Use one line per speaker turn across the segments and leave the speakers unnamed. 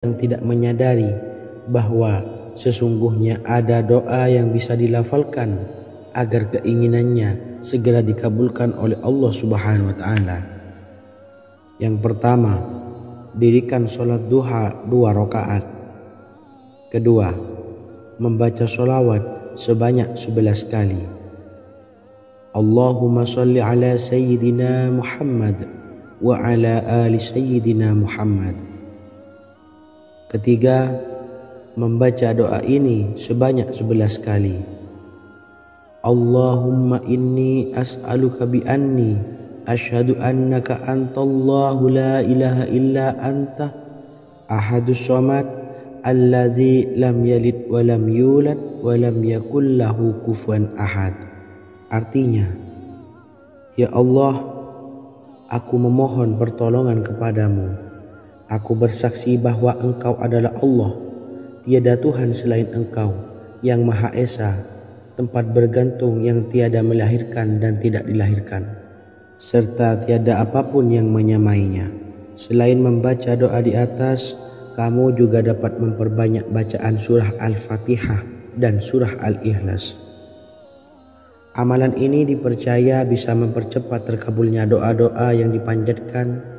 yang tidak menyadari bahwa sesungguhnya ada doa yang bisa dilafalkan agar keinginannya segera dikabulkan oleh Allah Subhanahu wa taala. Yang pertama, dirikan sholat duha 2 rakaat. Kedua, membaca sholawat sebanyak 11 kali. Allahumma sholli ala sayyidina Muhammad wa ala ali sayyidina Muhammad. Ketiga, membaca doa ini sebanyak 11 kali. Allahumma inni as'aluka bi anni asyhadu annaka antallahu la ilaha illa anta ahadus samad allazi lam yalid wa lam yulad wa lam yakul lahu kufuwan ahad. Artinya, ya Allah, aku memohon pertolongan kepadamu. Aku bersaksi bahwa Engkau adalah Allah, tiada Tuhan selain Engkau, yang Maha Esa, tempat bergantung yang tiada melahirkan dan tidak dilahirkan, serta tiada apapun yang menyamainya. Selain membaca doa di atas, kamu juga dapat memperbanyak bacaan surah Al-Fatihah dan surah Al-Ikhlas. Amalan ini dipercaya bisa mempercepat terkabulnya doa-doa yang dipanjatkan.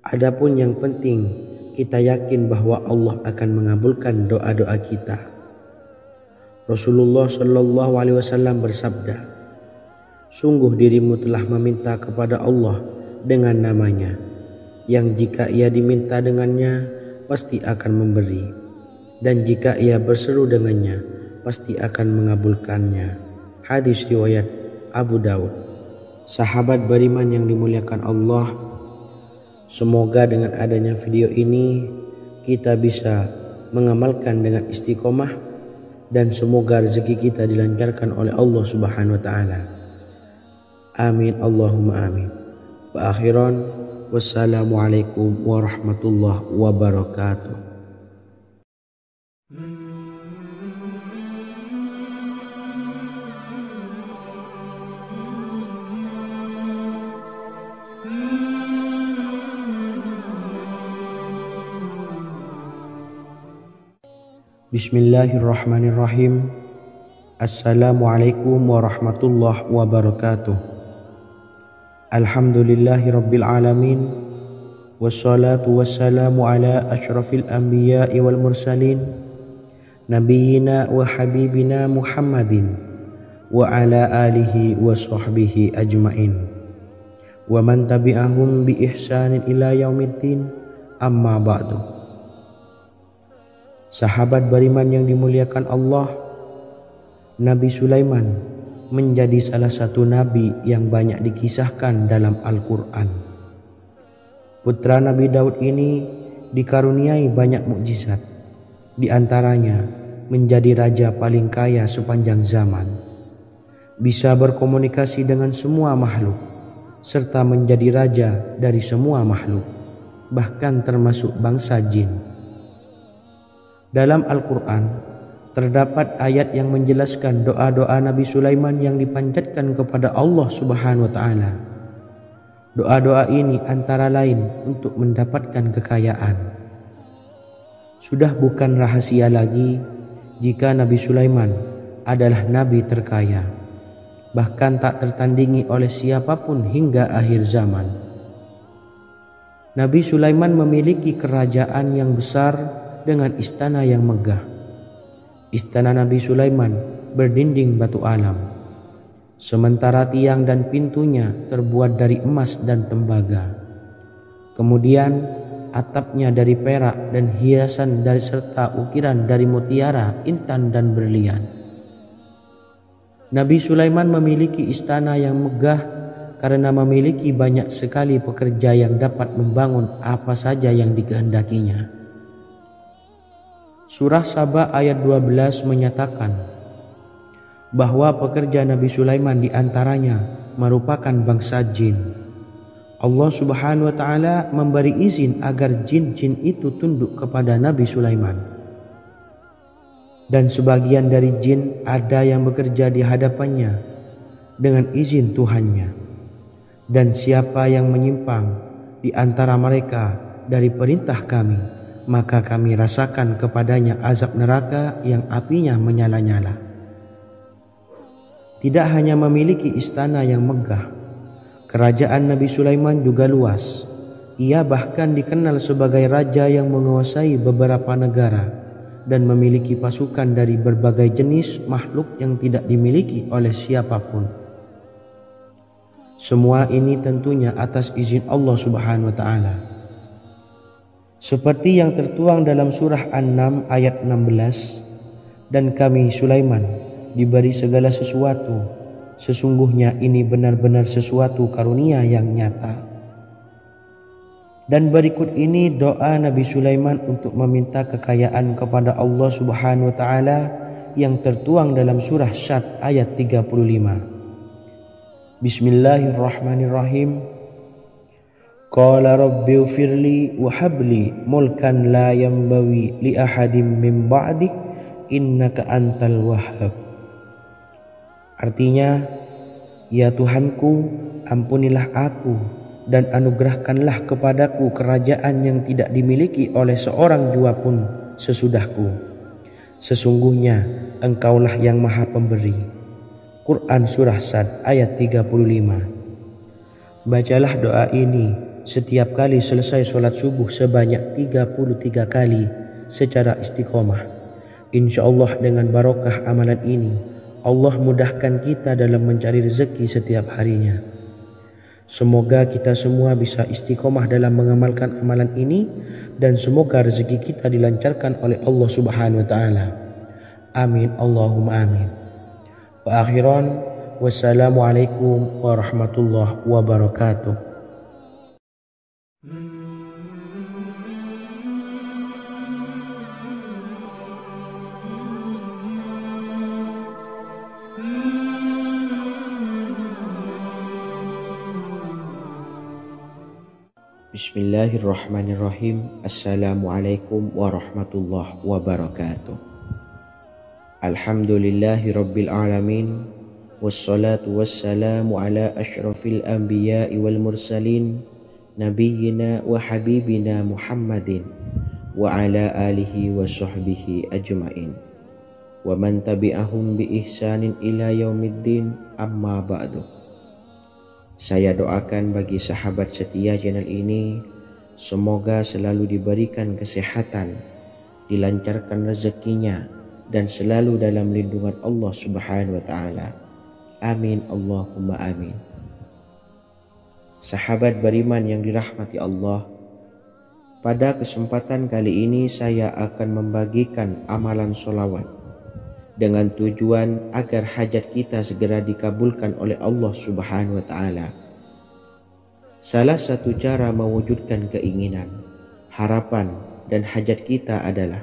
Adapun yang penting, kita yakin bahwa Allah akan mengabulkan doa-doa kita. Rasulullah Shallallahu Alaihi Wasallam bersabda, sungguh dirimu telah meminta kepada Allah dengan namanya, yang jika ia diminta dengannya, pasti akan memberi, dan jika ia berseru dengannya, pasti akan mengabulkannya. Hadis riwayat Abu Daud. Sahabat beriman yang dimuliakan Allah, semoga dengan adanya video ini kita bisa mengamalkan dengan istiqomah, dan semoga rezeki kita dilancarkan oleh Allah Subhanahu wa taala. Amin Allahumma amin. Wa akhiran, wassalamualaikum warahmatullahi wabarakatuh. Bismillahirrahmanirrahim. Assalamualaikum warahmatullahi wabarakatuh. Alhamdulillahi rabbil alamin. Wassalatu wassalamu ala asyrafil anbiya'i wal mursalin, nabiyyina wa habibina Muhammadin wa ala alihi wa sahbihi ajmain, wa man tabi'ahum bi ihsanin ila yaumiddin, amma ba'du. Sahabat beriman yang dimuliakan Allah, Nabi Sulaiman menjadi salah satu nabi yang banyak dikisahkan dalam Al-Quran. Putra Nabi Daud ini dikaruniai banyak mukjizat, di antaranya menjadi raja paling kaya sepanjang zaman, bisa berkomunikasi dengan semua makhluk, serta menjadi raja dari semua makhluk, bahkan termasuk bangsa jin. Dalam Al-Quran terdapat ayat yang menjelaskan doa-doa Nabi Sulaiman yang dipanjatkan kepada Allah Subhanahu wa taala. Doa-doa ini antara lain untuk mendapatkan kekayaan. Sudah bukan rahasia lagi jika Nabi Sulaiman adalah nabi terkaya, bahkan tak tertandingi oleh siapapun hingga akhir zaman. Nabi Sulaiman memiliki kerajaan yang besar dengan istana yang megah. Istana Nabi Sulaiman berdinding batu alam, sementara tiang dan pintunya terbuat dari emas dan tembaga. Kemudian atapnya dari perak dan hiasan dari serta ukiran dari mutiara, intan dan berlian. Nabi Sulaiman memiliki istana yang megah karena memiliki banyak sekali pekerja yang dapat membangun apa saja yang dikehendakinya. Surah Saba ayat 12 menyatakan bahwa pekerja Nabi Sulaiman diantaranya merupakan bangsa jin. Allah Subhanahu wa taala memberi izin agar jin-jin itu tunduk kepada Nabi Sulaiman. Dan sebagian dari jin ada yang bekerja di hadapannya dengan izin Tuhannya. Dan siapa yang menyimpang di antara mereka dari perintah kami, maka kami rasakan kepadanya azab neraka yang apinya menyala-nyala. Tidak hanya memiliki istana yang megah, kerajaan Nabi Sulaiman juga luas. Ia bahkan dikenal sebagai raja yang menguasai beberapa negara dan memiliki pasukan dari berbagai jenis makhluk yang tidak dimiliki oleh siapapun. Semua ini tentunya atas izin Allah Subhanahu wa taala. Seperti yang tertuang dalam surah An-Naml ayat 16, dan kami Sulaiman diberi segala sesuatu, sesungguhnya ini benar-benar sesuatu karunia yang nyata. Dan berikut ini doa Nabi Sulaiman untuk meminta kekayaan kepada Allah Subhanahu wa taala yang tertuang dalam surah Syad ayat 35. Bismillahirrahmanirrahim. Qala rabbi ighfirli wa habli mulkan la yanbawi li ahadin min ba'di innaka antal wahhab. Artinya, ya Tuhanku, ampunilah aku dan anugerahkanlah kepadaku kerajaan yang tidak dimiliki oleh seorang jua pun sesudahku. Sesungguhnya Engkaulah yang Maha Pemberi. Quran Surah Sad ayat 35. Bacalah doa ini setiap kali selesai sholat subuh sebanyak 33 kali secara istiqomah. Insya Allah dengan barokah amalan ini, Allah mudahkan kita dalam mencari rezeki setiap harinya. Semoga kita semua bisa istiqomah dalam mengamalkan amalan ini, dan semoga rezeki kita dilancarkan oleh Allah Subhanahu wa taala. Amin Allahumma amin. Wa akhiran, wassalamualaikum warahmatullahi wabarakatuh. Bismillahirrahmanirrahim. Assalamualaikum warahmatullahi wabarakatuh. Alhamdulillahi rabbil alamin, wassalatu wassalamu ala ashrafil anbiya'i wal mursalin, nabiyyina wa habibina Muhammadin wa ala alihi wa sahbihi ajma'in wa man tabi'ahum bi ihsanin ila yaumiddin, amma ba'du. Saya doakan bagi sahabat setia channel ini, semoga selalu diberikan kesehatan, dilancarkan rezekinya, dan selalu dalam lindungan Allah Subhanahu wa taala. Amin Allahumma amin. Sahabat beriman yang dirahmati Allah, pada kesempatan kali ini saya akan membagikan amalan sholawat dengan tujuan agar hajat kita segera dikabulkan oleh Allah Subhanahu wa taala. Salah satu cara mewujudkan keinginan, harapan, dan hajat kita adalah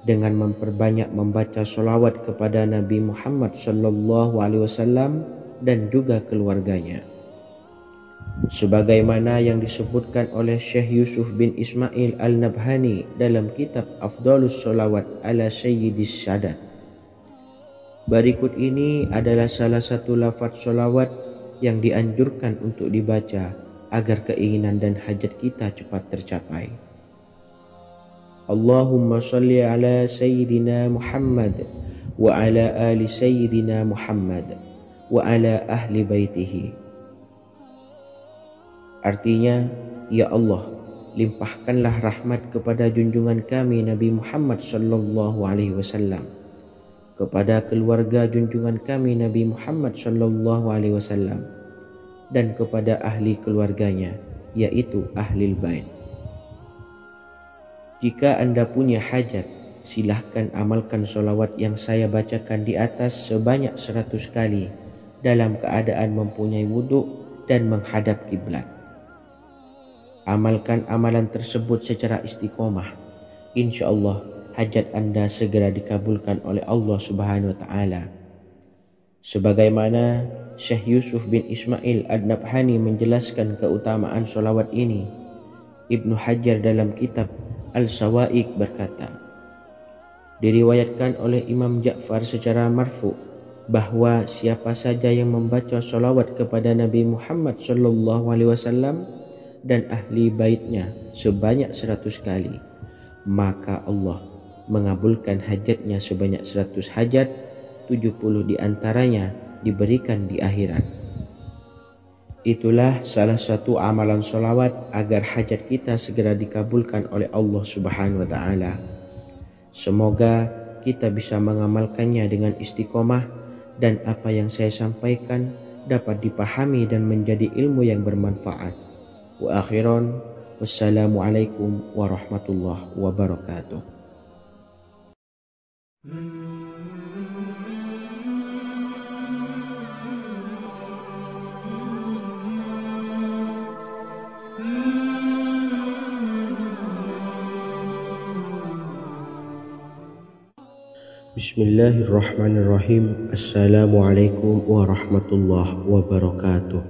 dengan memperbanyak membaca sholawat kepada Nabi Muhammad SAW dan juga keluarganya. Sebagaimana yang disebutkan oleh Syekh Yusuf bin Ismail Al-Nabhani dalam kitab Afdhalus Sholawat ala Sayyidis Sadat. Berikut ini adalah salah satu lafaz sholawat yang dianjurkan untuk dibaca agar keinginan dan hajat kita cepat tercapai. Allahumma salli ala Sayyidina Muhammad wa ala ali Sayyidina Muhammad wa ala ahli baitihi. Artinya, ya Allah, limpahkanlah rahmat kepada junjungan kami Nabi Muhammad SAW, kepada keluarga junjungan kami Nabi Muhammad SAW, dan kepada ahli keluarganya, yaitu ahlil bait. Jika Anda punya hajat, silahkan amalkan sholawat yang saya bacakan di atas sebanyak 100 kali dalam keadaan mempunyai wudhu dan menghadap kiblat. Amalkan amalan tersebut secara istiqomah. Insya Allah hajat Anda segera dikabulkan oleh Allah Subhanahu wa taala. Sebagaimana Syekh Yusuf bin Ismail Ad-Nabhani menjelaskan keutamaan sholawat ini, Ibnu Hajar dalam kitab Al-Sawa'iq berkata, diriwayatkan oleh Imam Ja'far secara marfu bahwa siapa saja yang membaca sholawat kepada Nabi Muhammad SAW dan ahli baitnya sebanyak 100 kali, maka Allah mengabulkan hajatnya sebanyak 100 hajat, 70 diantaranya diberikan di akhirat. Itulah salah satu amalan sholawat agar hajat kita segera dikabulkan oleh Allah Subhanahu wa Ta'ala. Semoga kita bisa mengamalkannya dengan istiqomah dan apa yang saya sampaikan dapat dipahami dan menjadi ilmu yang bermanfaat. Wa akhiran, wassalamualaikum warahmatullahi wabarakatuh. Bismillahirrahmanirrahim. Assalamualaikum warahmatullahi wabarakatuh.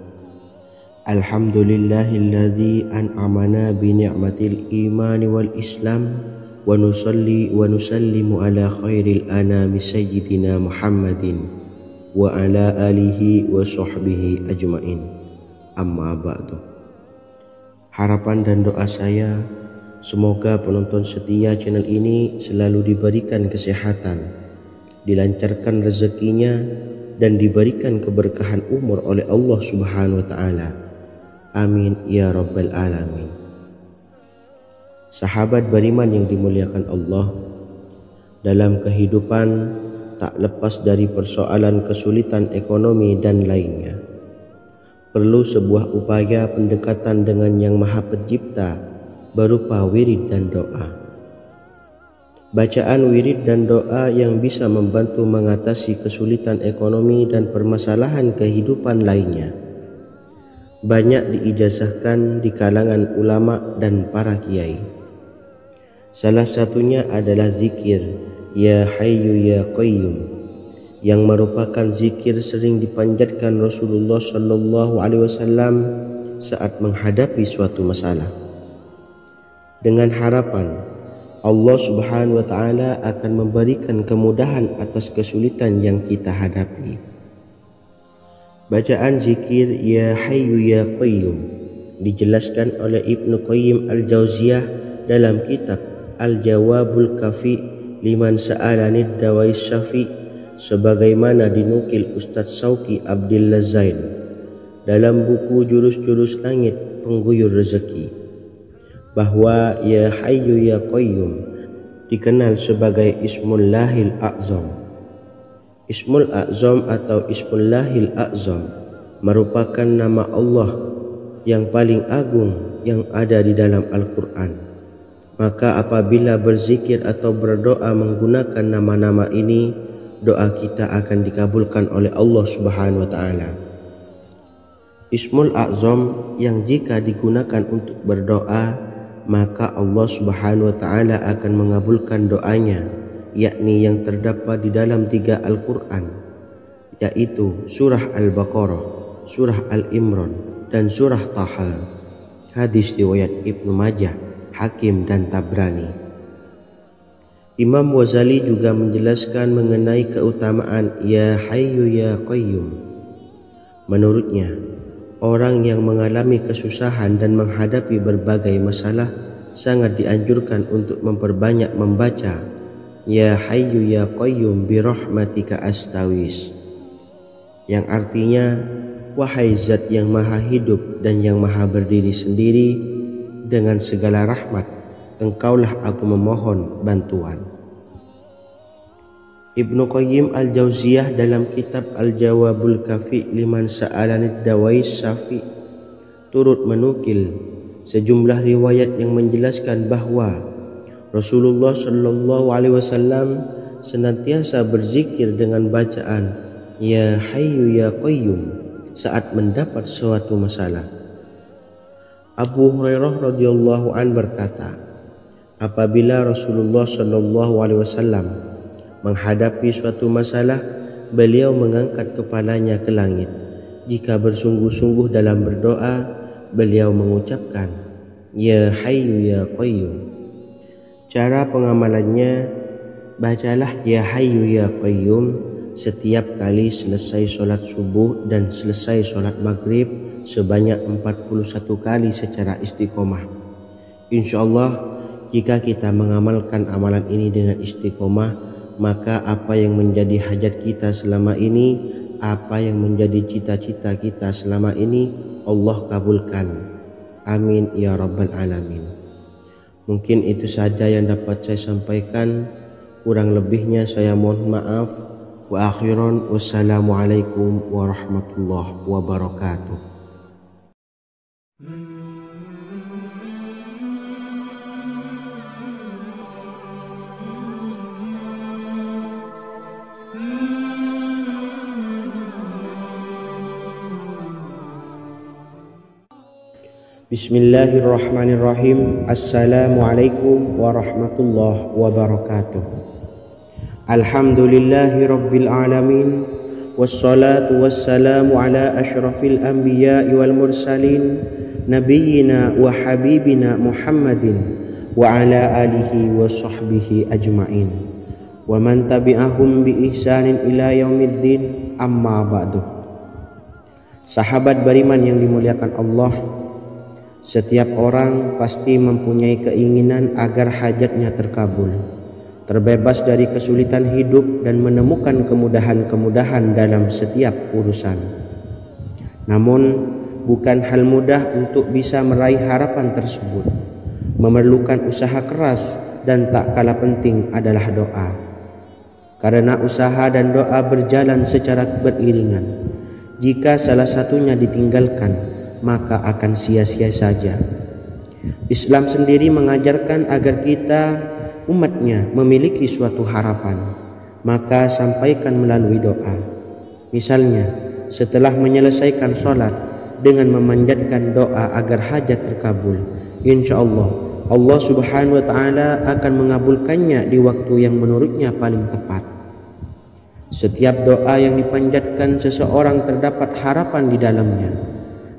Alhamdulillahilladzi an'amana bi ni'matil imani wal islam wa nusalli wa nusallimu ala khairil anami sayyidina Muhammadin wa ala alihi wa sahbihi ajmain. Amma ba'du. Harapan dan doa saya, semoga penonton setia channel ini selalu diberikan kesehatan, dilancarkan rezekinya, dan diberikan keberkahan umur oleh Allah Subhanahu wa Ta'ala. Amin ya rabbal alamin. Sahabat beriman yang dimuliakan Allah, dalam kehidupan tak lepas dari persoalan kesulitan ekonomi dan lainnya. Perlu sebuah upaya pendekatan dengan Yang Maha Pencipta berupa wirid dan doa. Bacaan wirid dan doa yang bisa membantu mengatasi kesulitan ekonomi dan permasalahan kehidupan lainnya banyak diijazahkan di kalangan ulama dan para kiai. Salah satunya adalah zikir Ya Hayyu Ya Qayyum, yang merupakan zikir sering dipanjatkan Rasulullah SAW saat menghadapi suatu masalah, dengan harapan Allah Subhanahu wa Ta'ala akan memberikan kemudahan atas kesulitan yang kita hadapi. Bacaan zikir Ya Hayyu Ya Qayyum dijelaskan oleh Ibnu Qayyim Al-Jauziyah dalam kitab Al-Jawabul Kafi liman sa'alanid dawais syafi, sebagaimana dinukil Ustadz Sauki Abdillah Zain dalam buku Jurus-Jurus Langit Pengguyur Rezeki, bahwa Ya Hayyu Ya Qayyum dikenal sebagai Ismullahil A'zam. Ismul A'zam atau Ismullahil A'zam merupakan nama Allah yang paling agung yang ada di dalam Al-Quran. Maka apabila berzikir atau berdoa menggunakan nama-nama ini, doa kita akan dikabulkan oleh Allah Subhanahu wa Ta'ala. Ismul A'zam yang jika digunakan untuk berdoa, maka Allah Subhanahu wa Ta'ala akan mengabulkan doanya, yakni yang terdapat di dalam 3 Al-Quran, yaitu surah Al-Baqarah, surah Al-Imran, dan surah Taha. Hadis riwayat Ibnu Majah, Hakim, dan Tabrani. Imam Ghazali juga menjelaskan mengenai keutamaan Ya Hayyu Ya Qayyum. Menurutnya, orang yang mengalami kesusahan dan menghadapi berbagai masalah sangat dianjurkan untuk memperbanyak membaca Ya Hayyu Ya Qayyum bi rahmatika astawis, yang artinya wahai zat yang maha hidup dan yang maha berdiri sendiri, dengan segala rahmat engkaulah aku memohon bantuan. Ibnu Qayyim Al-Jauziyah dalam kitab Al-Jawabul Kafi liman sa'alanid dawais syafi turut menukil sejumlah riwayat yang menjelaskan bahwa Rasulullah SAW senantiasa berzikir dengan bacaan Ya Hayyu Ya Qayyum saat mendapat suatu masalah. Abu Hurairah radhiyallahu an berkata, apabila Rasulullah SAW menghadapi suatu masalah, beliau mengangkat kepalanya ke langit. Jika bersungguh-sungguh dalam berdoa, beliau mengucapkan Ya Hayyu Ya Qayyum. Cara pengamalannya, bacalah Ya Hayyu Ya Qayyum setiap kali selesai sholat subuh dan selesai sholat maghrib sebanyak 41 kali secara istiqomah. Insyaallah jika kita mengamalkan amalan ini dengan istiqomah, maka apa yang menjadi hajat kita selama ini, apa yang menjadi cita-cita kita selama ini, Allah kabulkan. Amin ya rabbal alamin. Mungkin itu saja yang dapat saya sampaikan. Kurang lebihnya saya mohon maaf. Wa akhiran, wassalamualaikum warahmatullahi wabarakatuh. Bismillahirrahmanirrahim. Assalamualaikum warahmatullahi wabarakatuh. Alhamdulillahi rabbil alamin. Wassalatu wassalamu ala ashrafil anbiya'i wal mursalin, nabiyyina wa habibina Muhammadin wa ala alihi wa sahbihi ajma'in, wa man tabi'ahum bi ihsanin ila yaumiddin, amma ba'du. Sahabat beriman yang dimuliakan Allah, setiap orang pasti mempunyai keinginan agar hajatnya terkabul, terbebas dari kesulitan hidup dan menemukan kemudahan-kemudahan dalam setiap urusan. Namun, bukan hal mudah untuk bisa meraih harapan tersebut. Memerlukan usaha keras dan tak kalah penting adalah doa. Karena usaha dan doa berjalan secara beriringan. Jika salah satunya ditinggalkan, maka akan sia-sia saja. Islam sendiri mengajarkan agar kita umatnya memiliki suatu harapan, maka sampaikan melalui doa. Misalnya, setelah menyelesaikan sholat dengan memanjatkan doa agar hajat terkabul, insya Allah Allah subhanahu wa ta'ala akan mengabulkannya di waktu yang menurutnya paling tepat. Setiap doa yang dipanjatkan seseorang terdapat harapan di dalamnya.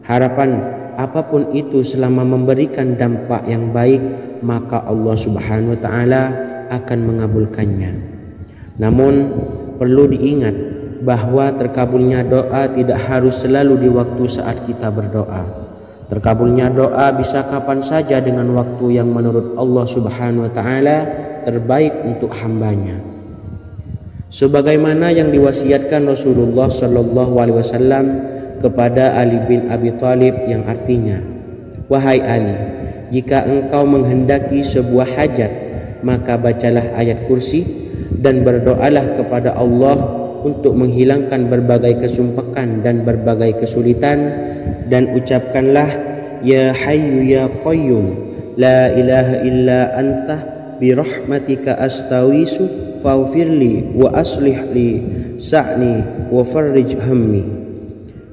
Harapan apapun itu selama memberikan dampak yang baik, maka Allah subhanahu wa ta'ala akan mengabulkannya. Namun perlu diingat bahwa terkabulnya doa tidak harus selalu di waktu saat kita berdoa. Terkabulnya doa bisa kapan saja dengan waktu yang menurut Allah subhanahu wa ta'ala terbaik untuk hambanya. Sebagaimana yang diwasiatkan Rasulullah sallallahu alaihi wasallam kepada Ali bin Abi Thalib, yang artinya, wahai Ali, jika engkau menghendaki sebuah hajat, maka bacalah ayat kursi dan berdoalah kepada Allah untuk menghilangkan berbagai kesumpakan dan berbagai kesulitan, dan ucapkanlah, ya hayyu ya qayyum la ilaha illa anta birahmatika astawisu faghfirli wa aslih li sa'ni wa farrij hammi.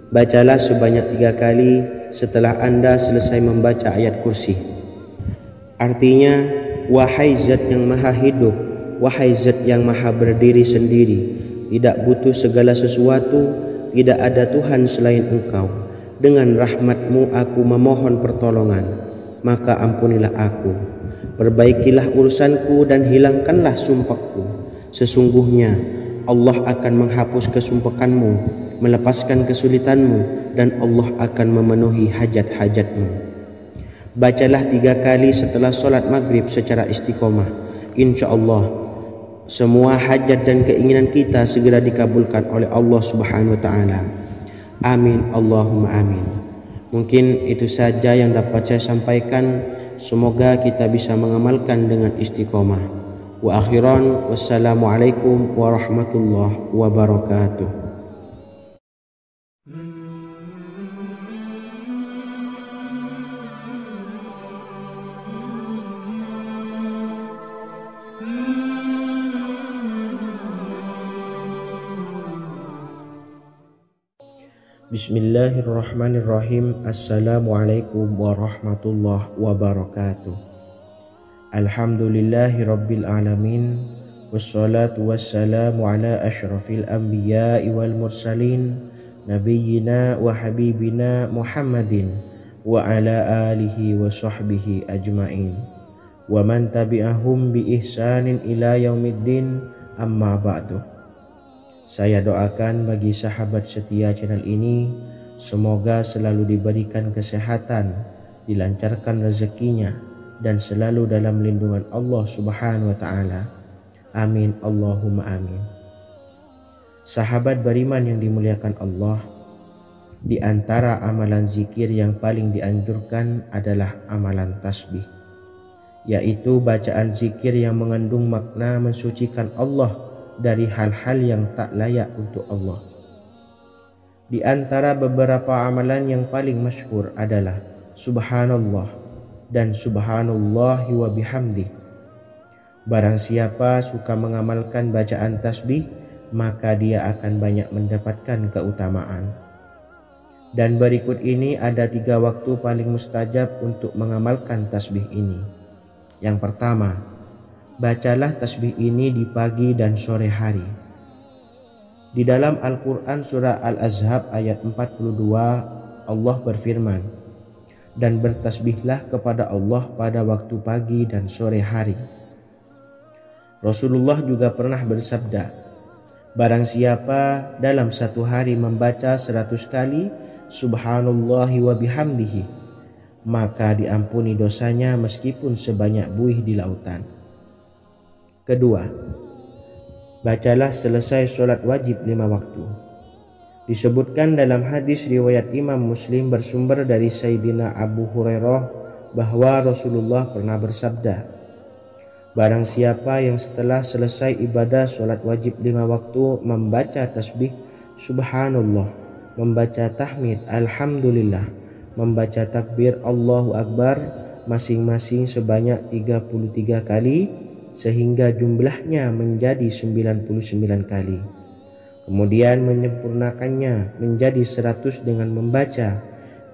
Bacalah sebanyak 3 kali setelah Anda selesai membaca ayat kursi. Artinya, wahai zat yang maha hidup, wahai zat yang maha berdiri sendiri, tidak butuh segala sesuatu, tidak ada Tuhan selain Engkau. Dengan rahmat-Mu aku memohon pertolongan, maka ampunilah aku. Perbaikilah urusanku dan hilangkanlah sumpahku. Sesungguhnya Allah akan menghapus kesumpahanmu, melepaskan kesulitanmu, dan Allah akan memenuhi hajat-hajatmu. Bacalah 3 kali setelah sholat maghrib secara istiqomah. Insya Allah semua hajat dan keinginan kita segera dikabulkan oleh Allah subhanahu wa ta'ala. Amin Allahumma amin. Mungkin itu saja yang dapat saya sampaikan. Semoga kita bisa mengamalkan dengan istiqomah. Wa akhiran, wassalamualaikum warahmatullahi wabarakatuh. Bismillahirrahmanirrahim. Assalamualaikum warahmatullahi wabarakatuh. Alhamdulillahi rabbil alamin. Wassalatu wassalamu ala ashrafil anbiya'i wal mursalin, nabiyyina wa habibina Muhammadin wa ala alihi wa sahbihi ajma'in, wa man tabi'ahum bi ihsanin ila yaumiddin, amma ba'du. Saya doakan bagi sahabat setia channel ini, semoga selalu diberikan kesehatan, dilancarkan rezekinya, dan selalu dalam lindungan Allah Subhanahu wa taala. Amin Allahumma amin. Sahabat beriman yang dimuliakan Allah, di antara amalan zikir yang paling dianjurkan adalah amalan tasbih, yaitu bacaan zikir yang mengandung makna mensucikan Allah dari hal-hal yang tak layak untuk Allah. Di antara beberapa amalan yang paling masyhur adalah Subhanallah dan Subhanallahi wa bihamdih. Barang siapa suka mengamalkan bacaan tasbih, maka dia akan banyak mendapatkan keutamaan. Dan berikut ini ada 3 waktu paling mustajab untuk mengamalkan tasbih ini. Yang pertama, bacalah tasbih ini di pagi dan sore hari. Di dalam Al-Quran surah Al-Ahzab ayat 42, Allah berfirman, dan bertasbihlah kepada Allah pada waktu pagi dan sore hari. Rasulullah juga pernah bersabda, barang siapa dalam satu hari membaca 100 kali Subhanallahi wa bihamdihi, maka diampuni dosanya meskipun sebanyak buih di lautan. Kedua, bacalah selesai sholat wajib 5 waktu. Disebutkan dalam hadis riwayat Imam Muslim bersumber dari Sayyidina Abu Hurairah bahwa Rasulullah pernah bersabda, barang siapa yang setelah selesai ibadah sholat wajib 5 waktu membaca tasbih Subhanallah, membaca tahmid Alhamdulillah, membaca takbir Allahu Akbar masing-masing sebanyak 33 kali sehingga jumlahnya menjadi 99 kali. Kemudian menyempurnakannya menjadi 100 dengan membaca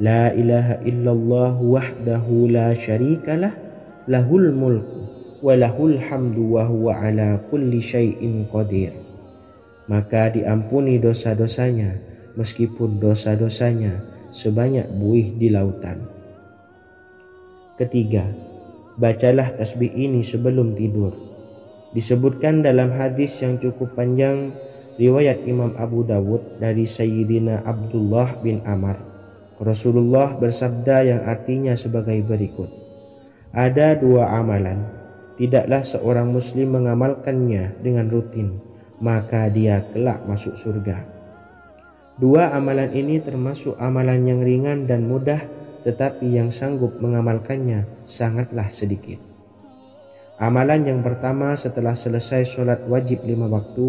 La ilaha illallah wahdahu la syarikalah lahul mulku wa lahul hamdu wa huwa ala kulli syai'in qadir. Maka diampuni dosa-dosanya meskipun dosa-dosanya sebanyak buih di lautan. Ketiga, bacalah tasbih ini sebelum tidur. Disebutkan dalam hadis yang cukup panjang riwayat Imam Abu Dawud dari Sayyidina Abdullah bin Amr, Rasulullah bersabda yang artinya sebagai berikut, ada 2 amalan, tidaklah seorang muslim mengamalkannya dengan rutin, maka dia kelak masuk surga. 2 amalan ini termasuk amalan yang ringan dan mudah, tetapi yang sanggup mengamalkannya sangatlah sedikit. Amalan yang pertama setelah selesai sholat wajib 5 waktu,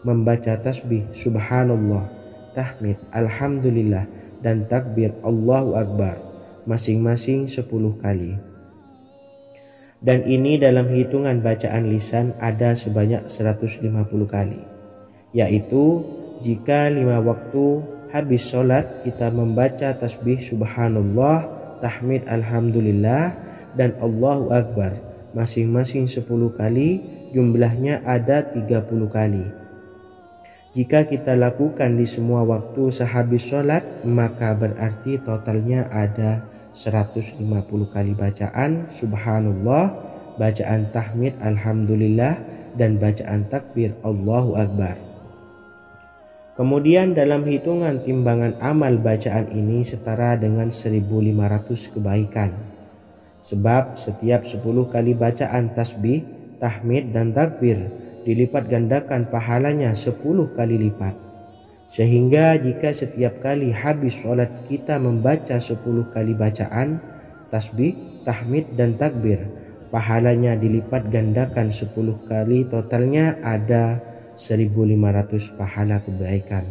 membaca tasbih Subhanallah, tahmid Alhamdulillah, dan takbir Allahu Akbar masing-masing 10 kali. Dan ini dalam hitungan bacaan lisan ada sebanyak 150 kali, yaitu jika 5 waktu habis sholat kita membaca tasbih Subhanallah, tahmid Alhamdulillah, dan Allahu Akbar masing-masing 10 kali, jumlahnya ada 30 kali. Jika kita lakukan di semua waktu sehabis sholat, maka berarti totalnya ada 150 kali bacaan Subhanallah, bacaan tahmid Alhamdulillah, dan bacaan takbir Allahu Akbar. Kemudian dalam hitungan timbangan amal bacaan ini setara dengan 1500 kebaikan. Sebab setiap 10 kali bacaan tasbih, tahmid, dan takbir dilipat gandakan pahalanya 10 kali lipat. Sehingga jika setiap kali habis sholat kita membaca 10 kali bacaan tasbih, tahmid, dan takbir, pahalanya dilipat gandakan 10 kali, totalnya ada 1500 pahala kebaikan.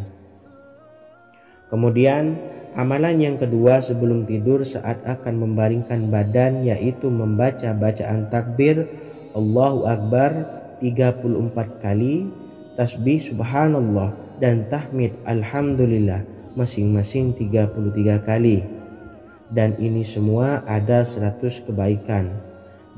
Kemudian amalan yang kedua sebelum tidur saat akan membaringkan badan, yaitu membaca bacaan takbir Allahu Akbar 34 kali, tasbih Subhanallah, dan tahmid Alhamdulillah masing-masing 33 kali. Dan ini semua ada 100 kebaikan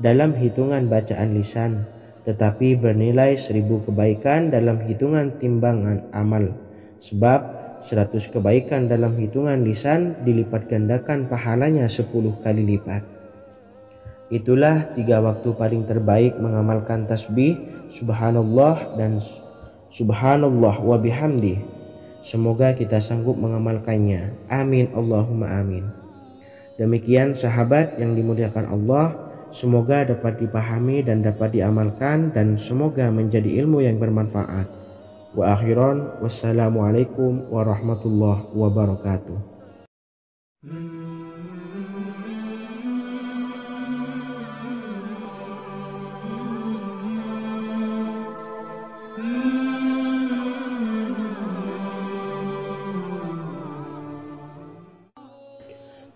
dalam hitungan bacaan lisan, tetapi bernilai 1000 kebaikan dalam hitungan timbangan amal. Sebab 100 kebaikan dalam hitungan lisan dilipat gandakan pahalanya 10 kali lipat. Itulah 3 waktu paling terbaik mengamalkan tasbih Subhanallah dan Subhanallah wa bihamdih. Semoga kita sanggup mengamalkannya. Amin Allahumma amin. Demikian sahabat yang dimuliakan Allah, semoga dapat dipahami dan dapat diamalkan, dan semoga menjadi ilmu yang bermanfaat. Wa akhiran, wassalamualaikum warahmatullahi wabarakatuh.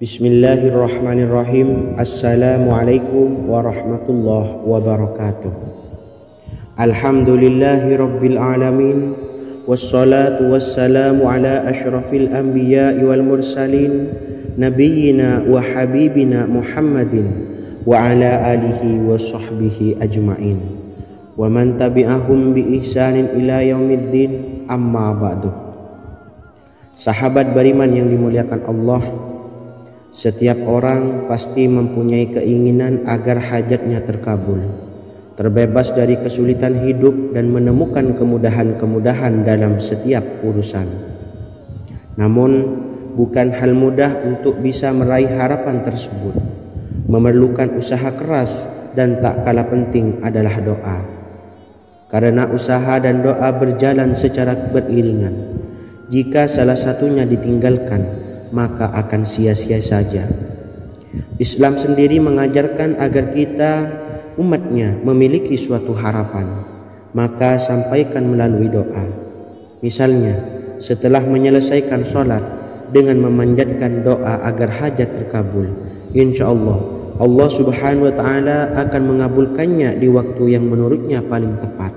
Bismillahirrahmanirrahim. Assalamualaikum warahmatullahi wabarakatuh. Alhamdulillahi rabbil alamin, wassalatu wassalamu ala ashrafil anbiya'i wal mursalin, nabiyyina wa habibina Muhammadin wa ala alihi wa sahbihi ajma'in, wa man tabi'ahum bi ihsanin ila yaumiddin, amma ba'du. Sahabat beriman yang dimuliakan Allah, setiap orang pasti mempunyai keinginan agar hajatnya terkabul, terbebas dari kesulitan hidup dan menemukan kemudahan-kemudahan dalam setiap urusan. Namun, bukan hal mudah untuk bisa meraih harapan tersebut. Memerlukan usaha keras, dan tak kalah penting adalah doa. Karena usaha dan doa berjalan secara beriringan. Jika salah satunya ditinggalkan, maka akan sia-sia saja. Islam sendiri mengajarkan agar kita umatnya memiliki suatu harapan, maka sampaikan melalui doa. Misalnya, setelah menyelesaikan sholat dengan memanjatkan doa agar hajat terkabul, insya Allah subhanahu wa ta'ala akan mengabulkannya di waktu yang menurutnya paling tepat.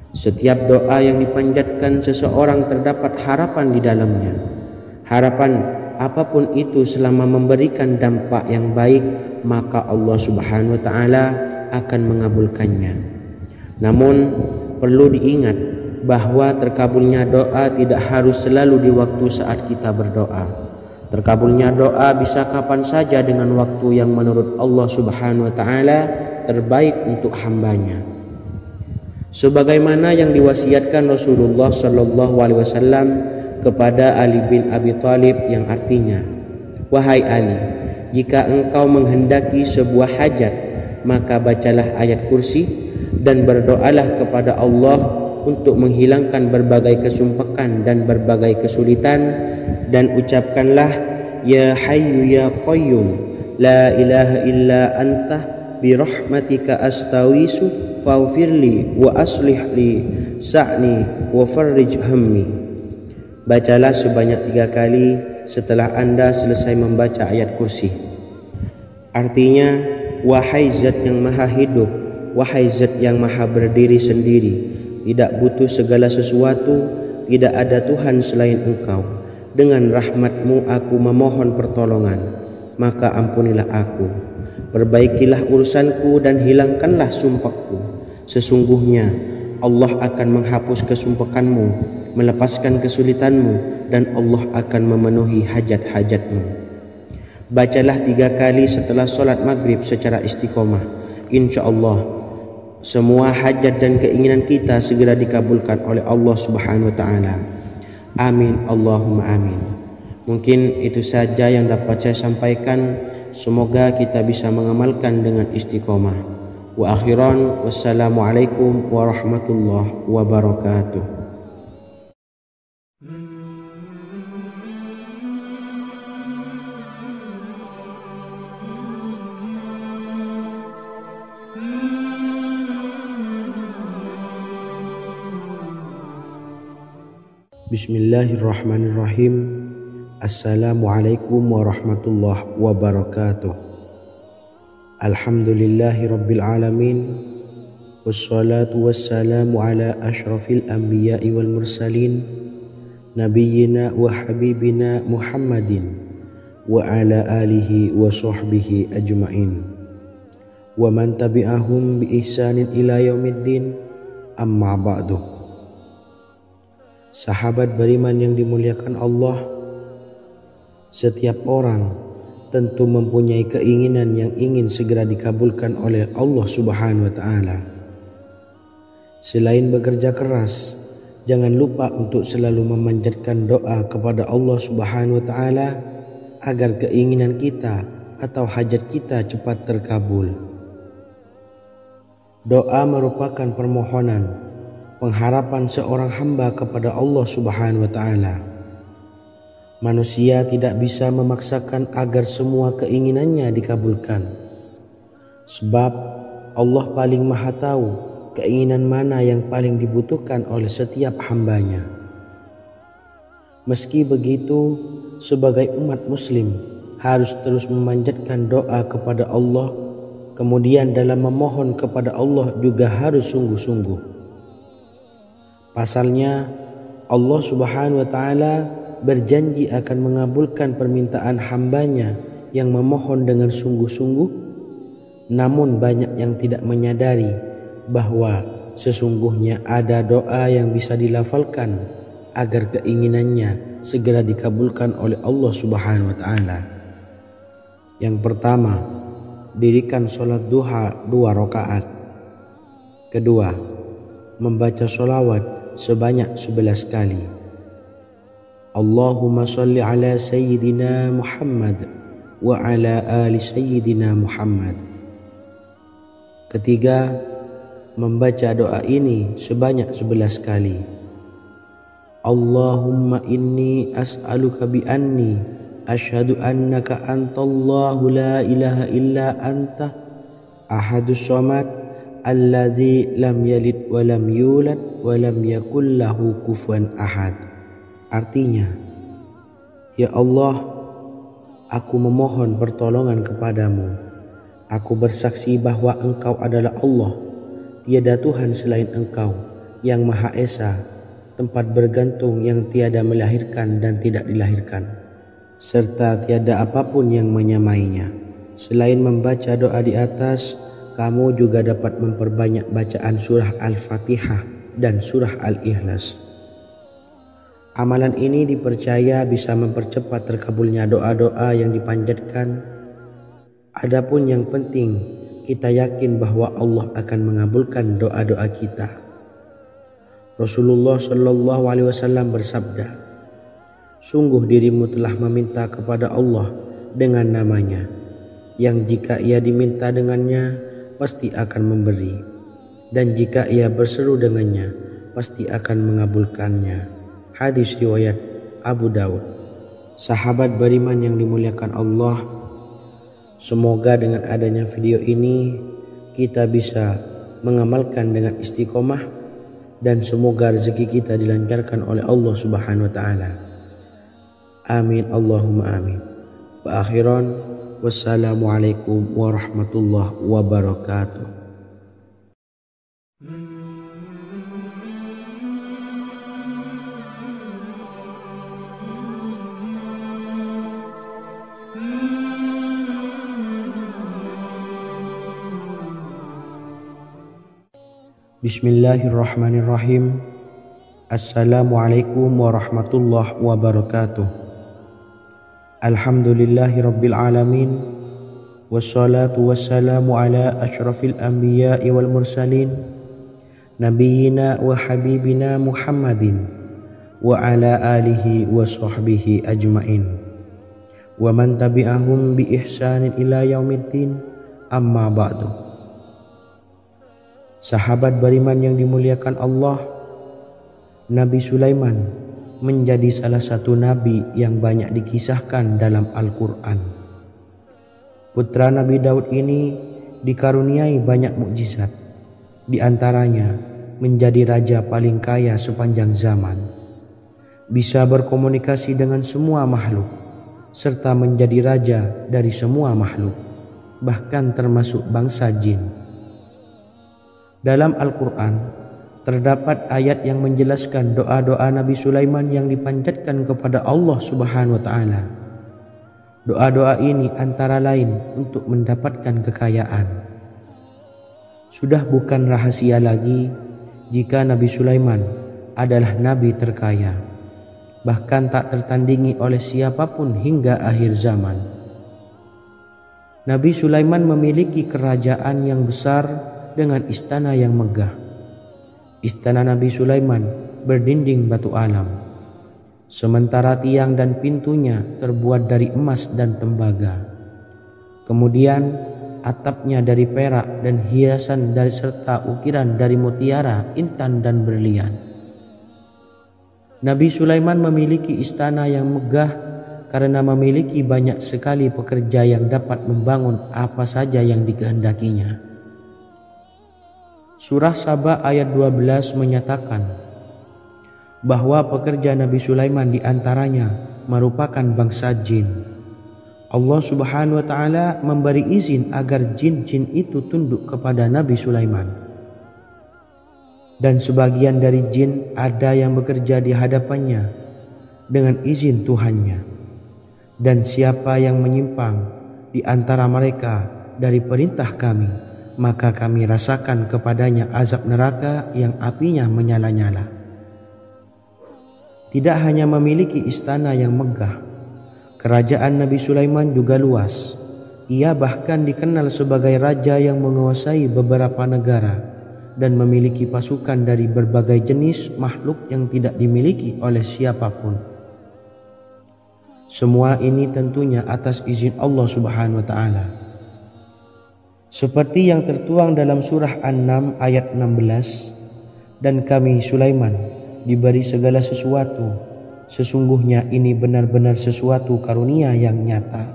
Setiap doa yang dipanjatkan seseorang terdapat harapan di dalamnya. Harapan apapun itu selama memberikan dampak yang baik, maka Allah subhanahu wa ta'ala akan mengabulkannya. Namun perlu diingat bahwa terkabulnya doa tidak harus selalu di waktu saat kita berdoa. Terkabulnya doa bisa kapan saja dengan waktu yang menurut Allah subhanahu wa ta'ala terbaik untuk hambanya. Sebagaimana yang diwasiatkan Rasulullah sallallahu alaihi wasallam kepada Ali bin Abi Thalib, yang artinya, wahai Ali, jika engkau menghendaki sebuah hajat, maka bacalah ayat kursi dan berdoalah kepada Allah untuk menghilangkan berbagai kesumpakan dan berbagai kesulitan, dan ucapkanlah, ya hayyu ya qayyum la ilaha illa anta birahmatika astawisu faghfirli wa aslih li sa'ni wa farrij hammi. Bacalah sebanyak 3 kali setelah Anda selesai membaca ayat kursi. Artinya, wahai zat yang maha hidup, wahai zat yang maha berdiri sendiri, tidak butuh segala sesuatu, tidak ada Tuhan selain Engkau. Dengan rahmat-Mu aku memohon pertolongan, maka ampunilah aku. Perbaikilah urusanku dan hilangkanlah sumpahku. Sesungguhnya Allah akan menghapus kesumpakanmu, melepaskan kesulitanmu, dan Allah akan memenuhi hajat-hajatmu. Bacalah 3 kali setelah sholat maghrib secara istiqomah. Insya Allah semua hajat dan keinginan kita segera dikabulkan oleh Allah subhanahu wa ta'ala. Amin Allahumma amin. Mungkin itu saja yang dapat saya sampaikan. Semoga kita bisa mengamalkan dengan istiqomah. Wa akhiran, wassalamualaikum warahmatullahi wabarakatuh. Bismillahirrahmanirrahim. Assalamualaikum warahmatullahi wabarakatuh. Alhamdulillahi rabbil alamin, wassalatu wassalamu ala ashrafil anbiya'i wal mursalin, nabiyyina wa habibina Muhammadin wa ala alihi wa sahbihi ajma'in, wa man tabi'ahum bi ihsanin ila yaumiddin, amma ba'du. Sahabat beriman yang dimuliakan Allah, setiap orang tentu mempunyai keinginan yang ingin segera dikabulkan oleh Allah subhanahu wa ta'ala. Selain bekerja keras, jangan lupa untuk selalu memanjatkan doa kepada Allah subhanahu wa ta'ala agar keinginan kita atau hajat kita cepat terkabul. Doa merupakan permohonan, pengharapan seorang hamba kepada Allah Subhanahu wa Ta'ala. Manusia tidak bisa memaksakan agar semua keinginannya dikabulkan, sebab Allah paling maha tahu keinginan mana yang paling dibutuhkan oleh setiap hambanya. Meski begitu, sebagai umat muslim harus terus memanjatkan doa kepada Allah, kemudian dalam memohon kepada Allah juga harus sungguh-sungguh. Pasalnya Allah Subhanahu wa Ta'ala berjanji akan mengabulkan permintaan hambanya yang memohon dengan sungguh-sungguh. Namun banyak yang tidak menyadari bahwa sesungguhnya ada doa yang bisa dilafalkan agar keinginannya segera dikabulkan oleh Allah Subhanahu wa Ta'ala. Yang pertama, dirikan sholat duha 2 rakaat. Kedua, membaca sholawat sebanyak 11 kali. Allahumma sholli ala sayyidina Muhammad wa ala ali sayyidina Muhammad. Ketiga, membaca doa ini sebanyak 11 kali. Allahumma inni as'aluka bi anni asyhadu annaka antallahu la ilaha illa anta ahadus somad allazi lam yalid wa lam yulad wa lam yakul lahu kufuwan ahad. Artinya, ya Allah, aku memohon pertolongan kepadamu. Aku bersaksi bahwa Engkau adalah Allah, tiada Tuhan selain Engkau yang Maha Esa, tempat bergantung yang tiada melahirkan dan tidak dilahirkan, serta tiada apapun yang menyamainya. Selain membaca doa di atas, kamu juga dapat memperbanyak bacaan surah Al-Fatihah dan surah Al-Ikhlas. Amalan ini dipercaya bisa mempercepat terkabulnya doa-doa yang dipanjatkan. Adapun yang penting, kita yakin bahwa Allah akan mengabulkan doa-doa kita. Rasulullah Shallallahu Alaihi Wasallam bersabda, sungguh dirimu telah meminta kepada Allah dengan namanya, yang jika ia diminta dengannya pasti akan memberi, dan jika ia berseru dengannya pasti akan mengabulkannya. Hadis riwayat Abu Daud. Sahabat beriman yang dimuliakan Allah, semoga dengan adanya video ini kita bisa mengamalkan dengan istiqomah, dan semoga rezeki kita dilancarkan oleh Allah Subhanahu wa Ta'ala. Amin Allahumma amin. Wa akhiran, wassalamualaikum warahmatullahi wabarakatuh. Bismillahirrahmanirrahim. Assalamualaikum warahmatullahi wabarakatuh. Alhamdulillahi rabbil alamin, wassalatu wassalamu ala asyrafil anbiya'i wal mursalin, nabiyyina wa habibina Muhammadin wa ala alihi wa sahbihi ajmain, wa man tabi'ahum bi ihsanin ila yaumiddin, amma ba'du. Sahabat beriman yang dimuliakan Allah, Nabi Sulaiman menjadi salah satu nabi yang banyak dikisahkan dalam Al-Quran. Putra Nabi Daud ini dikaruniai banyak mukjizat, di antaranya menjadi raja paling kaya sepanjang zaman, bisa berkomunikasi dengan semua makhluk, serta menjadi raja dari semua makhluk, bahkan termasuk bangsa jin. Dalam Al-Quran terdapat ayat yang menjelaskan doa-doa Nabi Sulaiman yang dipanjatkan kepada Allah Subhanahu wa Ta'ala. Doa-doa ini antara lain untuk mendapatkan kekayaan. Sudah bukan rahasia lagi jika Nabi Sulaiman adalah nabi terkaya, bahkan tak tertandingi oleh siapapun hingga akhir zaman. Nabi Sulaiman memiliki kerajaan yang besar dengan istana yang megah. Istana Nabi Sulaiman berdinding batu alam, sementara tiang dan pintunya terbuat dari emas dan tembaga. Kemudian atapnya dari perak dan hiasan dari serta ukiran dari mutiara, intan dan berlian. Nabi Sulaiman memiliki istana yang megah karena memiliki banyak sekali pekerja yang dapat membangun apa saja yang dikehendakinya. Surah Saba ayat 12 menyatakan bahwa pekerja Nabi Sulaiman diantaranya merupakan bangsa jin. Allah Subhanahu wa Ta'ala memberi izin agar jin-jin itu tunduk kepada Nabi Sulaiman. Dan sebagian dari jin ada yang bekerja di hadapannya dengan izin Tuhannya. Dan siapa yang menyimpang di antara mereka dari perintah kami, maka kami rasakan kepadanya azab neraka yang apinya menyala-nyala. Tidak hanya memiliki istana yang megah, kerajaan Nabi Sulaiman juga luas. Ia bahkan dikenal sebagai raja yang menguasai beberapa negara dan memiliki pasukan dari berbagai jenis makhluk yang tidak dimiliki oleh siapapun. Semua ini tentunya atas izin Allah Subhanahu wa Ta'ala. Seperti yang tertuang dalam surah An-Naml ayat 16, dan kami Sulaiman diberi segala sesuatu. Sesungguhnya ini benar-benar sesuatu karunia yang nyata.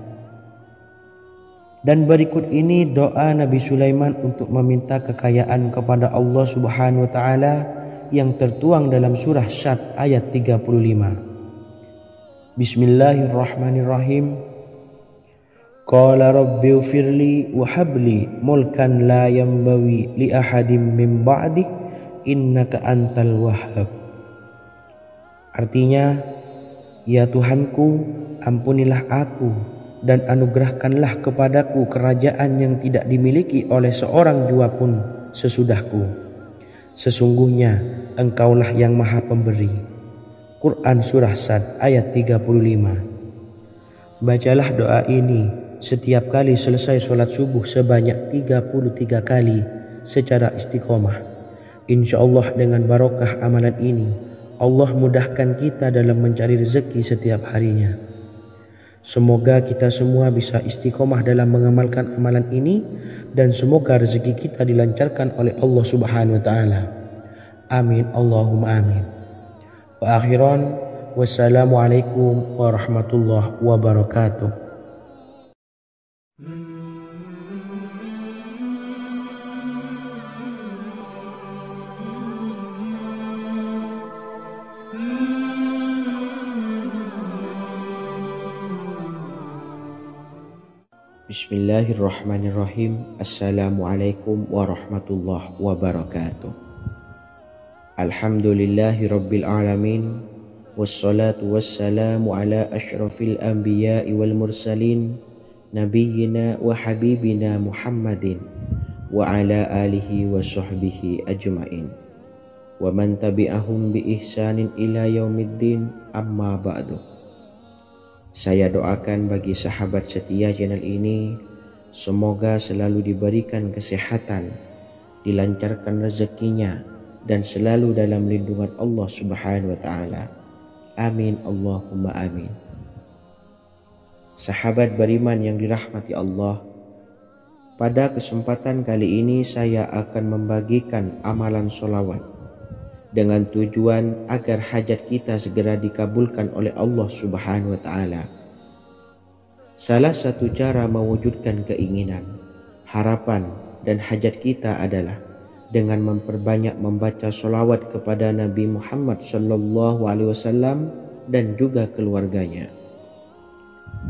Dan berikut ini doa Nabi Sulaiman untuk meminta kekayaan kepada Allah Subhanahu wa Ta'ala yang tertuang dalam surah Syad ayat 35. Bismillahirrahmanirrahim. Qala rabbi ufirli wa habli mulkan la yanbawi li ahadim min ba'di innaka antal wahhab. Artinya, ya Tuhanku, ampunilah aku dan anugerahkanlah kepadaku kerajaan yang tidak dimiliki oleh seorang jua pun sesudahku. Sesungguhnya Engkaulah yang Maha Pemberi. Quran Surah Sad ayat 35. Bacalah doa ini setiap kali selesai sholat subuh sebanyak 33 kali secara istiqomah. Insya Allah dengan barokah amalan ini, Allah mudahkan kita dalam mencari rezeki setiap harinya. Semoga kita semua bisa istiqomah dalam mengamalkan amalan ini dan semoga rezeki kita dilancarkan oleh Allah Subhanahu wa Ta'ala. Amin Allahumma amin. Wa akhiran, wassalamualaikum warahmatullahi wabarakatuh. Bismillahirrahmanirrahim. Assalamualaikum warahmatullahi wabarakatuh. Alhamdulillahi rabbil alamin. Wassalatu wassalamu ala ashrafil anbiya'i wal mursalin, nabiyyina wa habibina Muhammadin wa ala alihi wa sahbihi ajma'in wa man tabi'ahum bi ihsanin ila yaumiddin, amma ba'du. Saya doakan bagi sahabat setia channel ini, semoga selalu diberikan kesehatan, dilancarkan rezekinya, dan selalu dalam lindungan Allah Subhanahu wa Ta'ala. Amin Allahumma amin. Sahabat beriman yang dirahmati Allah, pada kesempatan kali ini saya akan membagikan amalan sholawat dengan tujuan agar hajat kita segera dikabulkan oleh Allah Subhanahu wa Ta'ala. Salah satu cara mewujudkan keinginan, harapan, dan hajat kita adalah dengan memperbanyak membaca sholawat kepada Nabi Muhammad SAW dan juga keluarganya.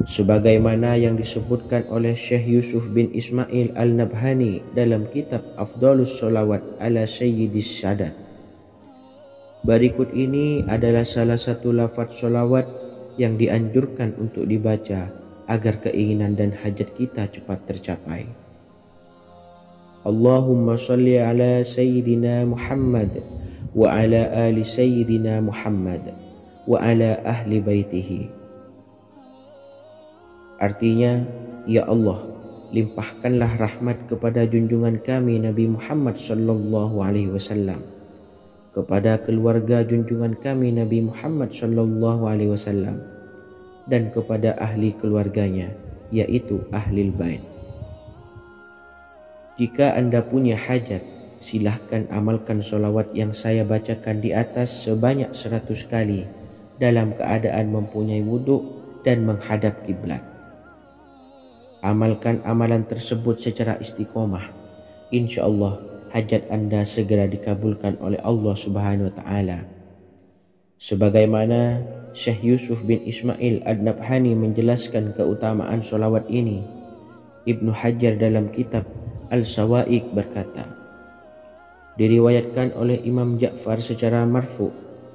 Sebagaimana yang disebutkan oleh Syekh Yusuf bin Ismail Al-Nabhani dalam kitab Afdhalus Sholawat ala Sayyidis Sadat. Berikut ini adalah salah satu lafaz sholawat yang dianjurkan untuk dibaca agar keinginan dan hajat kita cepat tercapai. Allahumma salli ala Sayyidina Muhammad wa ala ali Sayyidina Muhammad wa ala ahli baitihi. Artinya, ya Allah, limpahkanlah rahmat kepada junjungan kami Nabi Muhammad SAW, kepada keluarga junjungan kami Nabi Muhammad SAW, dan kepada ahli keluarganya, yaitu ahlil bait. Jika Anda punya hajat, silahkan amalkan sholawat yang saya bacakan di atas sebanyak 100 kali dalam keadaan mempunyai wudhu dan menghadap kiblat. Amalkan amalan tersebut secara istiqomah. Insya Allah hajat Anda segera dikabulkan oleh Allah Subhanahu wa Ta'ala. Sebagaimana Syekh Yusuf bin Ismail Ad-Nabhani menjelaskan keutamaan sholawat ini, Ibnu Hajar dalam kitab Al-Sawa'iq berkata, diriwayatkan oleh Imam Ja'far secara marfu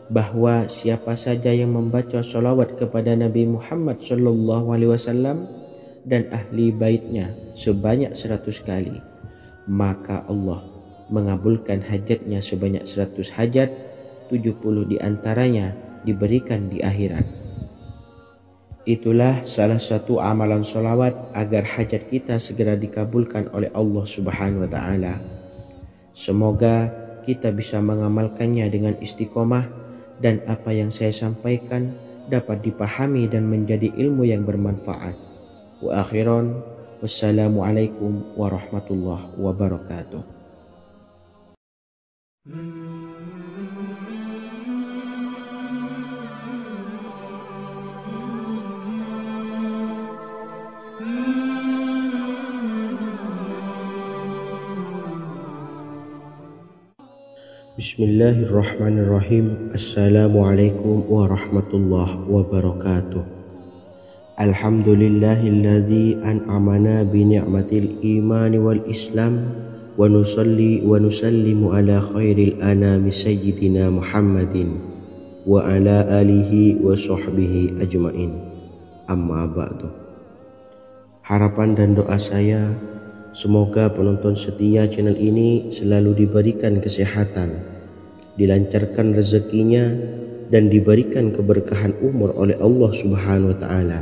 bahwa siapa saja yang membaca sholawat kepada Nabi Muhammad SAW dan ahli baitnya sebanyak 100 kali, maka Allah mengabulkan hajatnya sebanyak 100 hajat, 70 diantaranya diberikan di akhirat. Itulah salah satu amalan sholawat agar hajat kita segera dikabulkan oleh Allah Subhanahu wa Ta'ala. Semoga kita bisa mengamalkannya dengan istiqomah dan apa yang saya sampaikan dapat dipahami dan menjadi ilmu yang bermanfaat. Wa akhiran, wassalamualaikum warahmatullahi wabarakatuh. Bismillahirrahmanirrahim. Assalamualaikum warahmatullahi wabarakatuh. Alhamdulillahilladzi an'amana bi ni'matil imani wal islam wa nusalli wa nusallimu ala khairil anami sayyidina Muhammadin wa ala alihi wa sahbihi ajmain. Amma ba'du. Harapan dan doa saya, semoga penonton setia channel ini selalu diberikan kesehatan, dilancarkan rezekinya, dan diberikan keberkahan umur oleh Allah Subhanahu wa Ta'ala.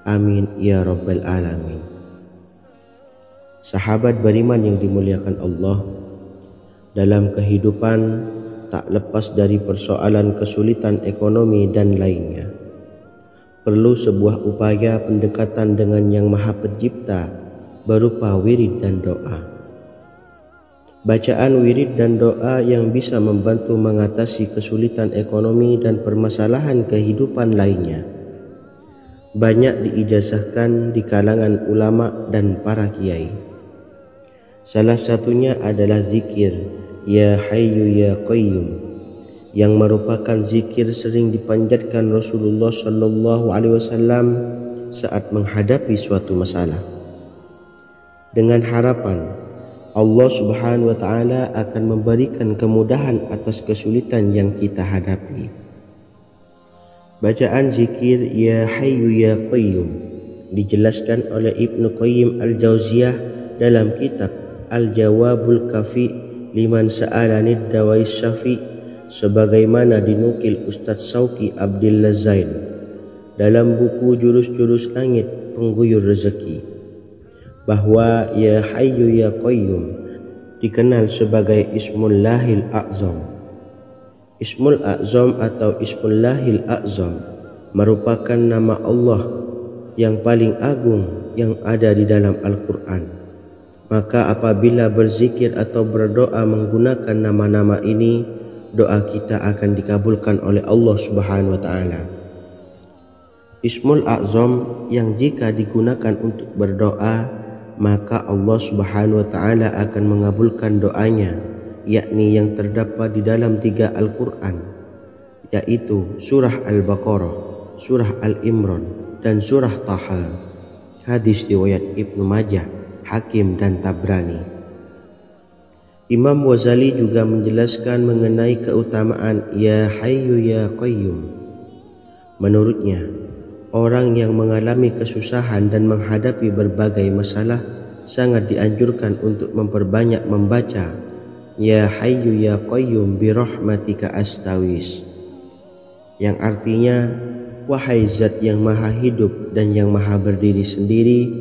Amin ya rabbal alamin. Sahabat beriman yang dimuliakan Allah, dalam kehidupan tak lepas dari persoalan kesulitan ekonomi dan lainnya. Perlu sebuah upaya pendekatan dengan Yang Maha Pencipta berupa wirid dan doa. Bacaan wirid dan doa yang bisa membantu mengatasi kesulitan ekonomi dan permasalahan kehidupan lainnya banyak diijazahkan di kalangan ulama dan para kiai. Salah satunya adalah zikir Ya Hayyu Ya Qayyum, yang merupakan zikir sering dipanjatkan Rasulullah SAW saat menghadapi suatu masalah, dengan harapan Allah Subhanahu wa Ta'ala akan memberikan kemudahan atas kesulitan yang kita hadapi. Bacaan zikir Ya Hayyu Ya Qayyum dijelaskan oleh Ibnu Qayyim Al-Jauziyah dalam kitab Al-Jawabul Kafi liman sa'alanid dawais syafi, sebagaimana dinukil Ustadz Sauki Abdillah Zain dalam buku Jurus-Jurus Langit Pengguyur Rezeki, bahwa Ya Hayyu Ya Qayyum dikenal sebagai Ismullahil A'zam. Ismul A'zam atau Ismullahil A'zam merupakan nama Allah yang paling agung yang ada di dalam Al-Quran. Maka apabila berzikir atau berdoa menggunakan nama-nama ini, doa kita akan dikabulkan oleh Allah Subhanahu wa Ta'ala. Ismul A'zam yang jika digunakan untuk berdoa, maka Allah Subhanahu wa Ta'ala akan mengabulkan doanya, yakni yang terdapat di dalam 3 Al-Quran, yaitu surah Al-Baqarah, surah Al-Imran, dan surah Taha. Hadis riwayat Ibnu Majah, Hakim, dan Tabrani. Imam Ghazali juga menjelaskan mengenai keutamaan Ya Hayyu Ya Qayyum. Menurutnya, orang yang mengalami kesusahan dan menghadapi berbagai masalah sangat dianjurkan untuk memperbanyak membaca Ya Hayyu Ya Qayyum bi rahmatika astawis, yang artinya, wahai zat yang maha hidup dan yang maha berdiri sendiri,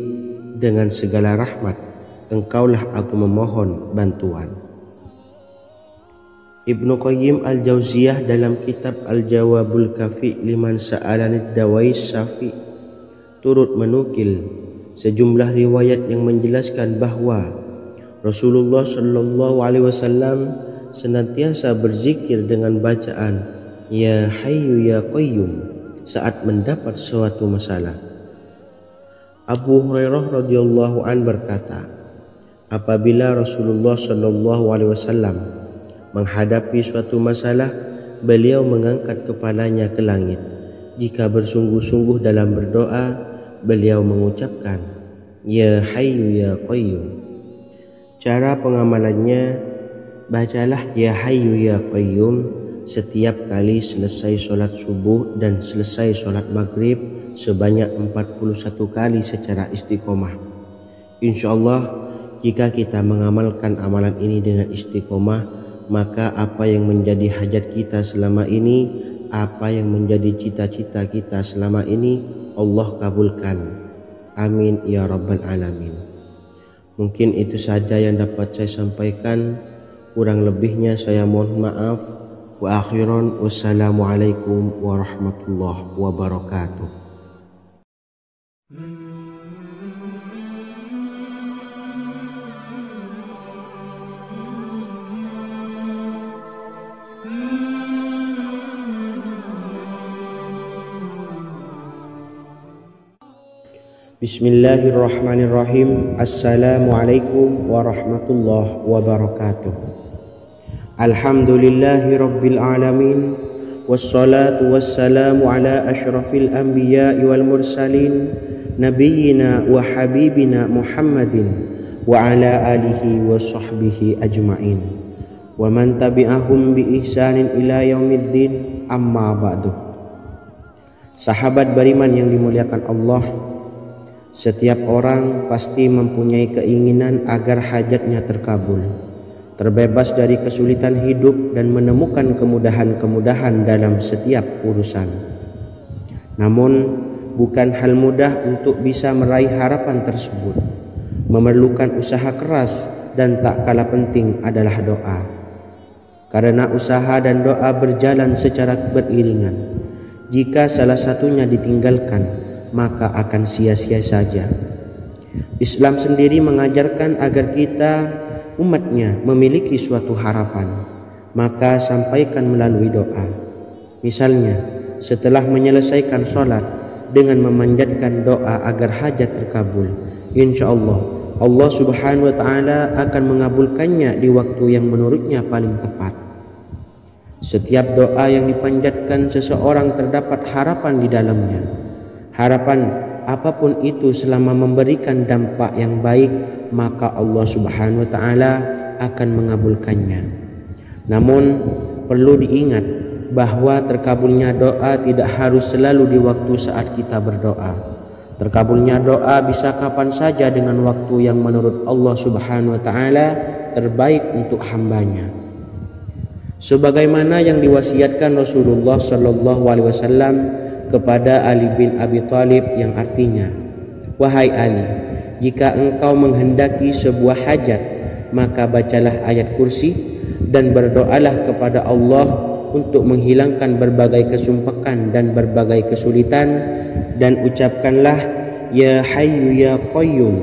dengan segala rahmat engkaulah aku memohon bantuan. Ibnu Qayyim Al-Jauziyah dalam kitab Al-Jawabul Kafi liman sa'alanid dawais syafi turut menukil sejumlah riwayat yang menjelaskan bahwa Rasulullah Shallallahu Alaihi Wasallam senantiasa berzikir dengan bacaan Ya Hayyu Ya Qayyum saat mendapat suatu masalah. Abu Hurairah radhiyallahu an berkata, apabila Rasulullah Shallallahu Alaihi Wasallam menghadapi suatu masalah, beliau mengangkat kepalanya ke langit. Jika bersungguh-sungguh dalam berdoa, beliau mengucapkan Ya Hayyu Ya Qayyum. Cara pengamalannya, bacalah Ya Hayyu Ya Qayyum setiap kali selesai sholat subuh dan selesai sholat maghrib sebanyak 41 kali secara istiqomah. Insyaallah, jika kita mengamalkan amalan ini dengan istiqomah, maka apa yang menjadi hajat kita selama ini, apa yang menjadi cita-cita kita selama ini, Allah kabulkan. Amin ya rabbal alamin. Mungkin itu saja yang dapat saya sampaikan. Kurang lebihnya saya mohon maaf. Wa akhiran, wassalamualaikum warahmatullahi wabarakatuh. Bismillahirrahmanirrahim. Assalamualaikum warahmatullahi wabarakatuh. Alhamdulillahi rabbil alamin. Wassalatu wassalamu ala ashrafil anbiya'i wal mursalin nabiyyina wa habibina Muhammadin wa ala alihi wa sahbihi ajma'in wa man tabi'ahum bi ihsanin ila yaumiddin, amma ba'du. Sahabat beriman yang dimuliakan Allah, setiap orang pasti mempunyai keinginan agar hajatnya terkabul, terbebas dari kesulitan hidup dan menemukan kemudahan-kemudahan dalam setiap urusan. Namun, bukan hal mudah untuk bisa meraih harapan tersebut. Memerlukan usaha keras dan tak kalah penting adalah doa. Karena usaha dan doa berjalan secara beriringan. Jika salah satunya ditinggalkan, maka akan sia-sia saja. Islam sendiri mengajarkan agar kita umatnya memiliki suatu harapan, maka sampaikan melalui doa. Misalnya, setelah menyelesaikan sholat dengan memanjatkan doa agar hajat terkabul, insyaallah Allah Subhanahu wa Ta'ala akan mengabulkannya di waktu yang menurutnya paling tepat. Setiap doa yang dipanjatkan seseorang terdapat harapan di dalamnya. Harapan apapun itu selama memberikan dampak yang baik, maka Allah Subhanahu wa Ta'ala akan mengabulkannya. Namun perlu diingat bahwa terkabulnya doa tidak harus selalu di waktu saat kita berdoa. Terkabulnya doa bisa kapan saja dengan waktu yang menurut Allah Subhanahu wa Ta'ala terbaik untuk hambanya. Sebagaimana yang diwasiatkan Rasulullah Shallallahu Alaihi Wasallam kepada Ali bin Abi Thalib, yang artinya, wahai Ali, jika engkau menghendaki sebuah hajat, maka bacalah ayat kursi dan berdoalah kepada Allah untuk menghilangkan berbagai kesumpakan dan berbagai kesulitan, dan ucapkanlah Ya Hayyu Ya Qayyum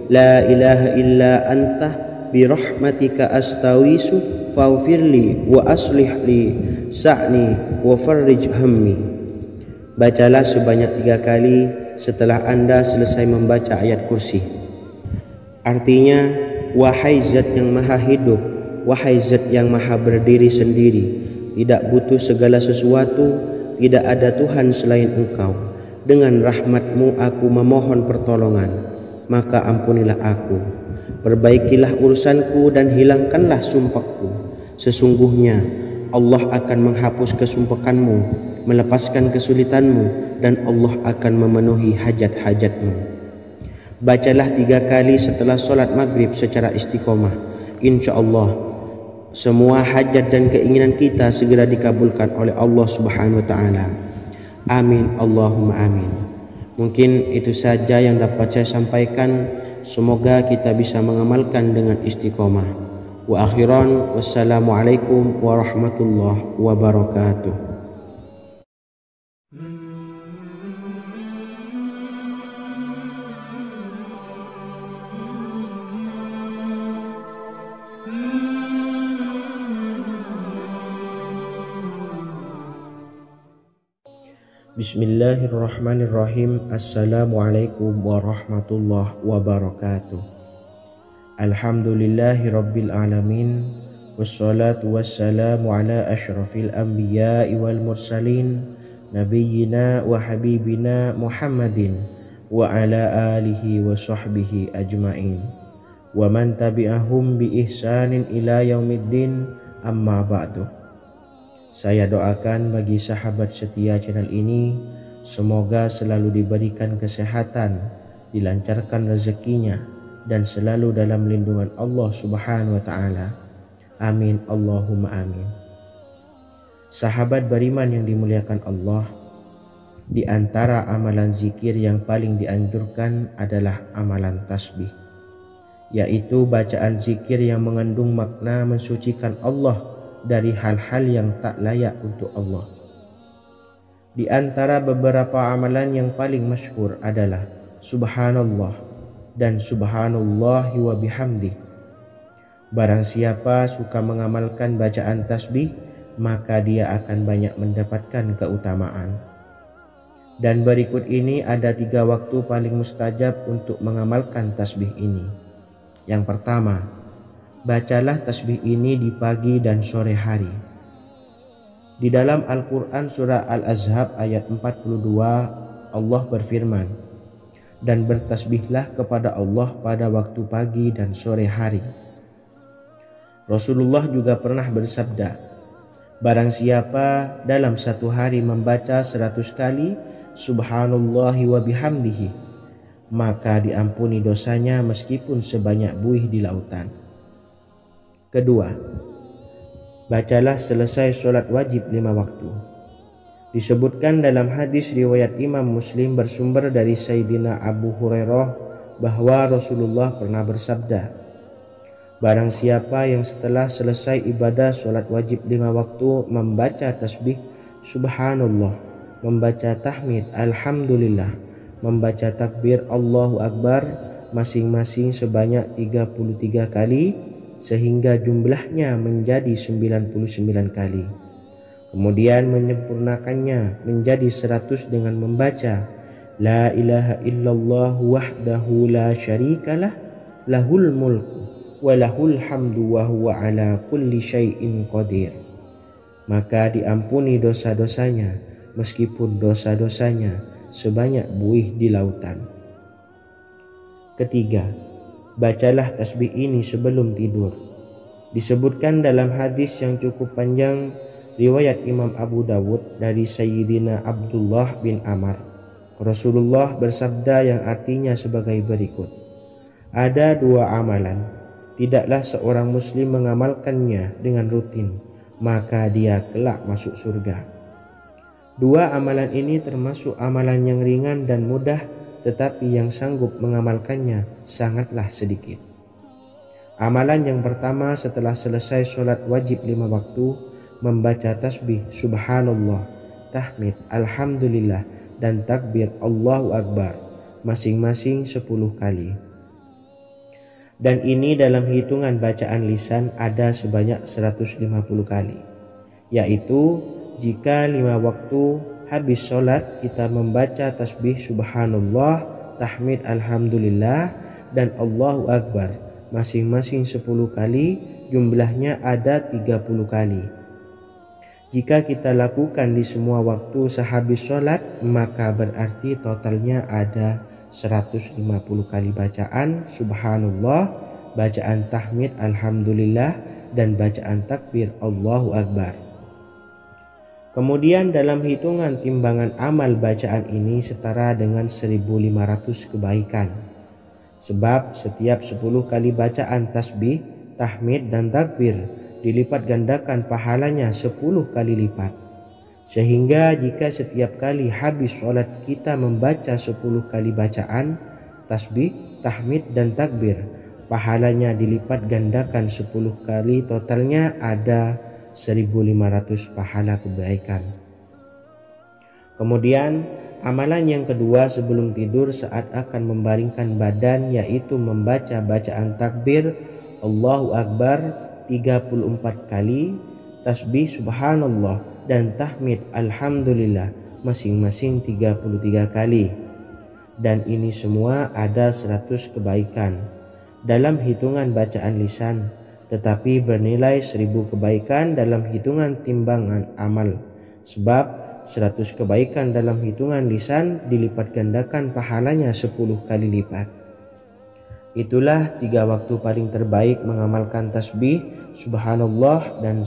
la ilaha illa anta birahmatika astawisu faghfirli wa aslih li sa'ni wa farrij hammi. Bacalah sebanyak 3 kali setelah Anda selesai membaca ayat kursi. Artinya, wahai zat yang maha hidup, wahai zat yang maha berdiri sendiri, tidak butuh segala sesuatu, tidak ada Tuhan selain Engkau. Dengan rahmat-Mu aku memohon pertolongan, maka ampunilah aku. Perbaikilah urusanku dan hilangkanlah sumpahku. Sesungguhnya Allah akan menghapus kesumpakanmu, melepaskan kesulitanmu, dan Allah akan memenuhi hajat-hajatmu. Bacalah 3 kali setelah sholat maghrib secara istiqomah. InsyaAllah semua hajat dan keinginan kita segera dikabulkan oleh Allah Subhanahu wa Ta'ala. Amin Allahumma amin. Mungkin itu saja yang dapat saya sampaikan. Semoga kita bisa mengamalkan dengan istiqomah. Wa akhiran, wassalamualaikum warahmatullahi wabarakatuh. Bismillahirrahmanirrahim. Assalamualaikum warahmatullahi wabarakatuh. Alhamdulillahi rabbil alamin. Wassalatu wassalamu ala ashrafil anbiya'i wal mursalin, nabiyyina wa habibina Muhammadin wa ala alihi wa sahbihi ajma'in wa man tabi'ahum bi ihsanin ila yaumiddin, amma ba'du. Saya doakan bagi sahabat setia channel ini, semoga selalu diberikan kesehatan, dilancarkan rezekinya, dan selalu dalam lindungan Allah Subhanahu wa ta'ala. Amin Allahumma amin. Sahabat beriman yang dimuliakan Allah, di antara amalan zikir yang paling dianjurkan adalah amalan tasbih, yaitu bacaan zikir yang mengandung makna mensucikan Allah dari hal-hal yang tak layak untuk Allah. Di antara beberapa amalan yang paling masyhur adalah Subhanallah dan Subhanallahi wa bihamdih. Barang siapa suka mengamalkan bacaan tasbih, maka dia akan banyak mendapatkan keutamaan. Dan berikut ini ada 3 waktu paling mustajab untuk mengamalkan tasbih ini. Yang pertama, bacalah tasbih ini di pagi dan sore hari. Di dalam Al-Quran surah Al-Ahzab ayat 42, Allah berfirman, dan bertasbihlah kepada Allah pada waktu pagi dan sore hari. Rasulullah juga pernah bersabda, barang siapa dalam satu hari membaca 100 kali Subhanallahi wa bihamdihi, maka diampuni dosanya meskipun sebanyak buih di lautan. Kedua, bacalah selesai sholat wajib 5 waktu. Disebutkan dalam hadis riwayat Imam Muslim bersumber dari Sayyidina Abu Hurairah bahwa Rasulullah pernah bersabda, barang siapa yang setelah selesai ibadah sholat wajib 5 waktu membaca tasbih Subhanallah, membaca tahmid Alhamdulillah, membaca takbir Allahu Akbar masing-masing sebanyak 33 kali sehingga jumlahnya menjadi 99 kali. Kemudian menyempurnakannya menjadi 100 dengan membaca La ilaha illallah wahdahu la syarikalah lahul mulku walahul hamdu wa huwa ala kulli syai'in qadir. Maka diampuni dosa-dosanya meskipun dosa-dosanya sebanyak buih di lautan. Ketiga, bacalah tasbih ini sebelum tidur. Disebutkan dalam hadis yang cukup panjang riwayat Imam Abu Dawud dari Sayyidina Abdullah bin Amr, Rasulullah bersabda yang artinya sebagai berikut, ada 2 amalan, tidaklah seorang muslim mengamalkannya dengan rutin, maka dia kelak masuk surga. 2 amalan ini termasuk amalan yang ringan dan mudah, tetapi yang sanggup mengamalkannya sangatlah sedikit. Amalan yang pertama setelah selesai sholat wajib 5 waktu, membaca tasbih Subhanallah, tahmid Alhamdulillah, dan takbir Allahu Akbar masing-masing 10 kali. Dan ini dalam hitungan bacaan lisan ada sebanyak 150 kali, yaitu jika 5 waktu habis sholat kita membaca tasbih Subhanallah, tahmid Alhamdulillah, dan Allahu Akbar masing-masing 10 kali, jumlahnya ada 30 kali. Jika kita lakukan di semua waktu sehabis sholat, maka berarti totalnya ada 150 kali bacaan Subhanallah, bacaan tahmid Alhamdulillah, dan bacaan takbir Allahu Akbar. Kemudian dalam hitungan timbangan amal bacaan ini setara dengan 1500 kebaikan. Sebab setiap 10 kali bacaan tasbih, tahmid, dan takbir dilipat gandakan pahalanya 10 kali lipat. Sehingga jika setiap kali habis sholat kita membaca 10 kali bacaan tasbih, tahmid, dan takbir, pahalanya dilipat gandakan 10 kali, totalnya ada 1500 pahala kebaikan. Kemudian amalan yang kedua sebelum tidur saat akan membaringkan badan, yaitu membaca bacaan takbir Allahu Akbar 34 kali, tasbih Subhanallah, dan tahmid Alhamdulillah masing-masing 33 kali. Dan ini semua ada 100 kebaikan dalam hitungan bacaan lisan, tetapi bernilai 1000 kebaikan dalam hitungan timbangan amal. Sebab 100 kebaikan dalam hitungan lisan dilipat gandakan pahalanya 10 kali lipat. Itulah 3 waktu paling terbaik mengamalkan tasbih subhanallah dan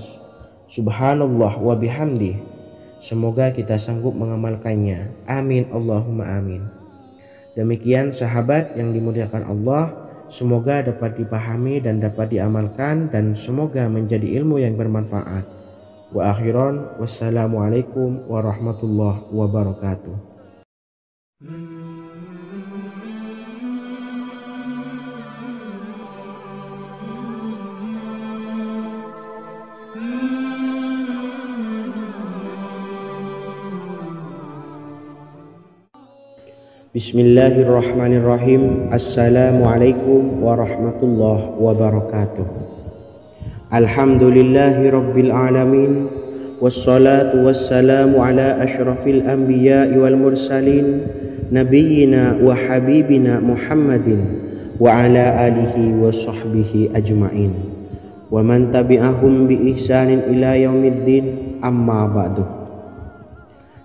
subhanallah wa bihamdi. Semoga kita sanggup mengamalkannya. Amin Allahumma amin. Demikian sahabat yang dimuliakan Allah, semoga dapat dipahami dan dapat diamalkan, dan semoga menjadi ilmu yang bermanfaat. Wa akhiran, wassalamualaikum warahmatullahi wabarakatuh. Bismillahirrahmanirrahim. Assalamualaikum warahmatullahi wabarakatuh. Alhamdulillahi rabbil alamin, wassalatu wassalamu ala ashrafil anbiya'i wal mursalin, nabiyyina wa habibina Muhammadin wa ala alihi wa sahbihi ajma'in wa man tabi'ahum bi ihsanin ila yaumiddin, amma ba'du.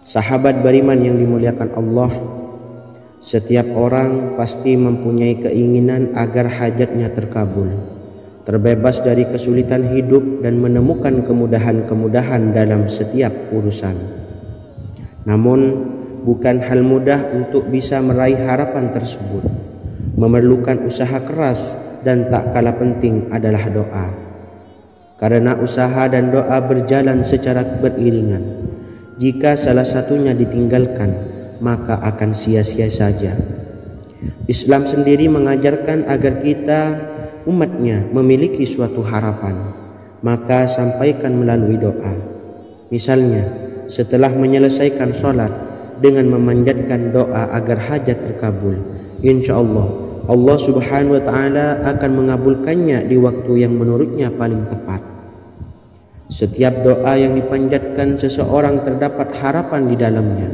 Sahabat beriman yang dimuliakan Allah, setiap orang pasti mempunyai keinginan agar hajatnya terkabul, terbebas dari kesulitan hidup dan menemukan kemudahan-kemudahan dalam setiap urusan. Namun bukan hal mudah untuk bisa meraih harapan tersebut. Memerlukan usaha keras, dan tak kalah penting adalah doa. Karena usaha dan doa berjalan secara beriringan. Jika salah satunya ditinggalkan, maka akan sia-sia saja. Islam sendiri mengajarkan agar kita umatnya memiliki suatu harapan, maka sampaikan melalui doa. Misalnya, setelah menyelesaikan sholat dengan memanjatkan doa agar hajat terkabul, insya Allah subhanahu wa ta'ala akan mengabulkannya di waktu yang menurutnya paling tepat. Setiap doa yang dipanjatkan seseorang terdapat harapan di dalamnya.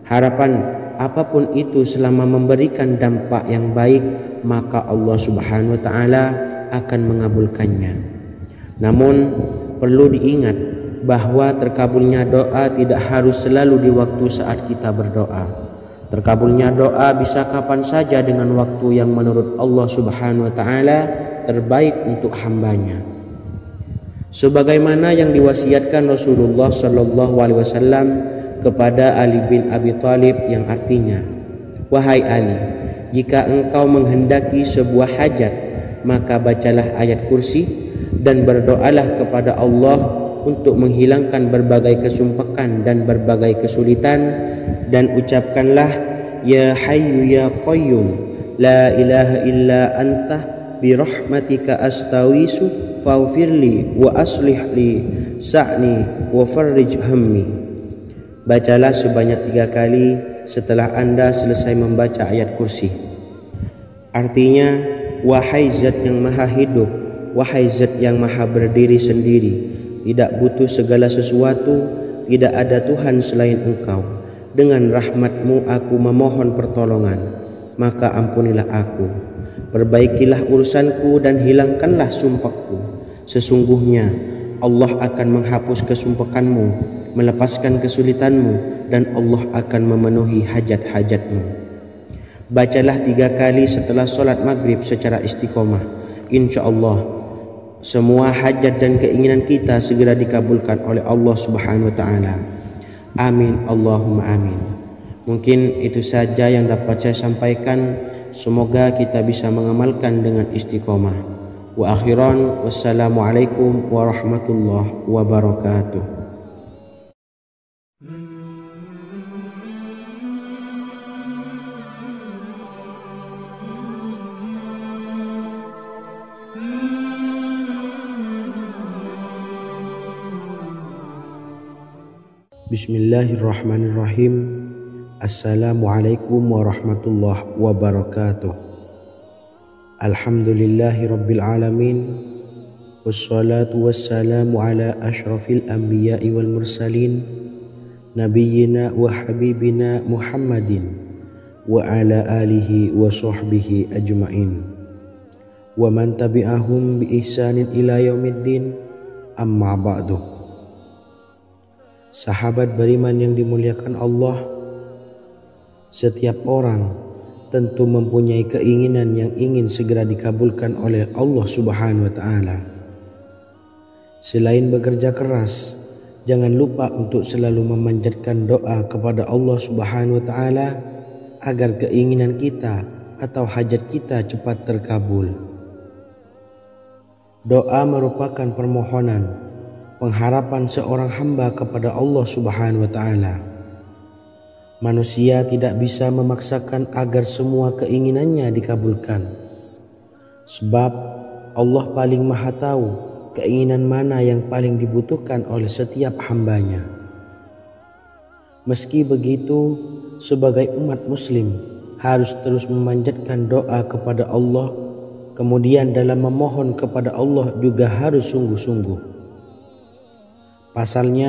Harapan apapun itu selama memberikan dampak yang baik, maka Allah subhanahu wa ta'ala akan mengabulkannya. Namun perlu diingat bahwa terkabulnya doa tidak harus selalu di waktu saat kita berdoa. Terkabulnya doa bisa kapan saja dengan waktu yang menurut Allah subhanahu wa ta'ala terbaik untuk hambanya. Sebagaimana yang diwasiatkan Rasulullah sallallahu alaihi wasallam kepada Ali bin Abi Thalib, yang artinya, wahai Ali, jika engkau menghendaki sebuah hajat, maka bacalah ayat kursi dan berdoalah kepada Allah untuk menghilangkan berbagai kesumpakan dan berbagai kesulitan, dan ucapkanlah, ya hayyu ya qayyum la ilaha illa anta birahmatika astawisu faghfirli wa aslih li sa'ni wa farrij hammi. Bacalah sebanyak 3 kali setelah Anda selesai membaca ayat kursi. Artinya, wahai zat yang maha hidup, wahai zat yang maha berdiri sendiri, tidak butuh segala sesuatu, tidak ada Tuhan selain Engkau. Dengan rahmat-Mu aku memohon pertolongan, maka ampunilah aku. Perbaikilah urusanku dan hilangkanlah sumpahku. Sesungguhnya Allah akan menghapus kesumpahanmu, melepaskan kesulitanmu, dan Allah akan memenuhi hajat-hajatmu. Bacalah 3 kali setelah sholat maghrib secara istiqomah. Insya Allah semua hajat dan keinginan kita segera dikabulkan oleh Allah subhanahu wa ta'ala. Amin Allahumma amin. Mungkin itu saja yang dapat saya sampaikan. Semoga kita bisa mengamalkan dengan istiqomah. Wa akhiran, wassalamualaikum warahmatullahi wabarakatuh. Bismillahirrahmanirrahim. Assalamualaikum warahmatullahi wabarakatuh. Alhamdulillahi rabbil alamin, wassalatu wassalamu ala ashrafil anbiya'i wal mursalin, nabiyyina wa habibina Muhammadin wa ala alihi wa sahbihi ajma'in wa man tabi'ahum bi ihsanin ila yaumiddin, amma ba'du. Sahabat beriman yang dimuliakan Allah, setiap orang tentu mempunyai keinginan yang ingin segera dikabulkan oleh Allah Subhanahu wa taala. Selain bekerja keras, jangan lupa untuk selalu memanjatkan doa kepada Allah Subhanahu wa taala agar keinginan kita atau hajat kita cepat terkabul. Doa merupakan permohonan, pengharapan seorang hamba kepada Allah Subhanahu wa taala. Manusia tidak bisa memaksakan agar semua keinginannya dikabulkan, sebab Allah paling maha tahu keinginan mana yang paling dibutuhkan oleh setiap hambanya. Meski begitu, sebagai umat muslim harus terus memanjatkan doa kepada Allah, kemudian dalam memohon kepada Allah juga harus sungguh-sungguh. Pasalnya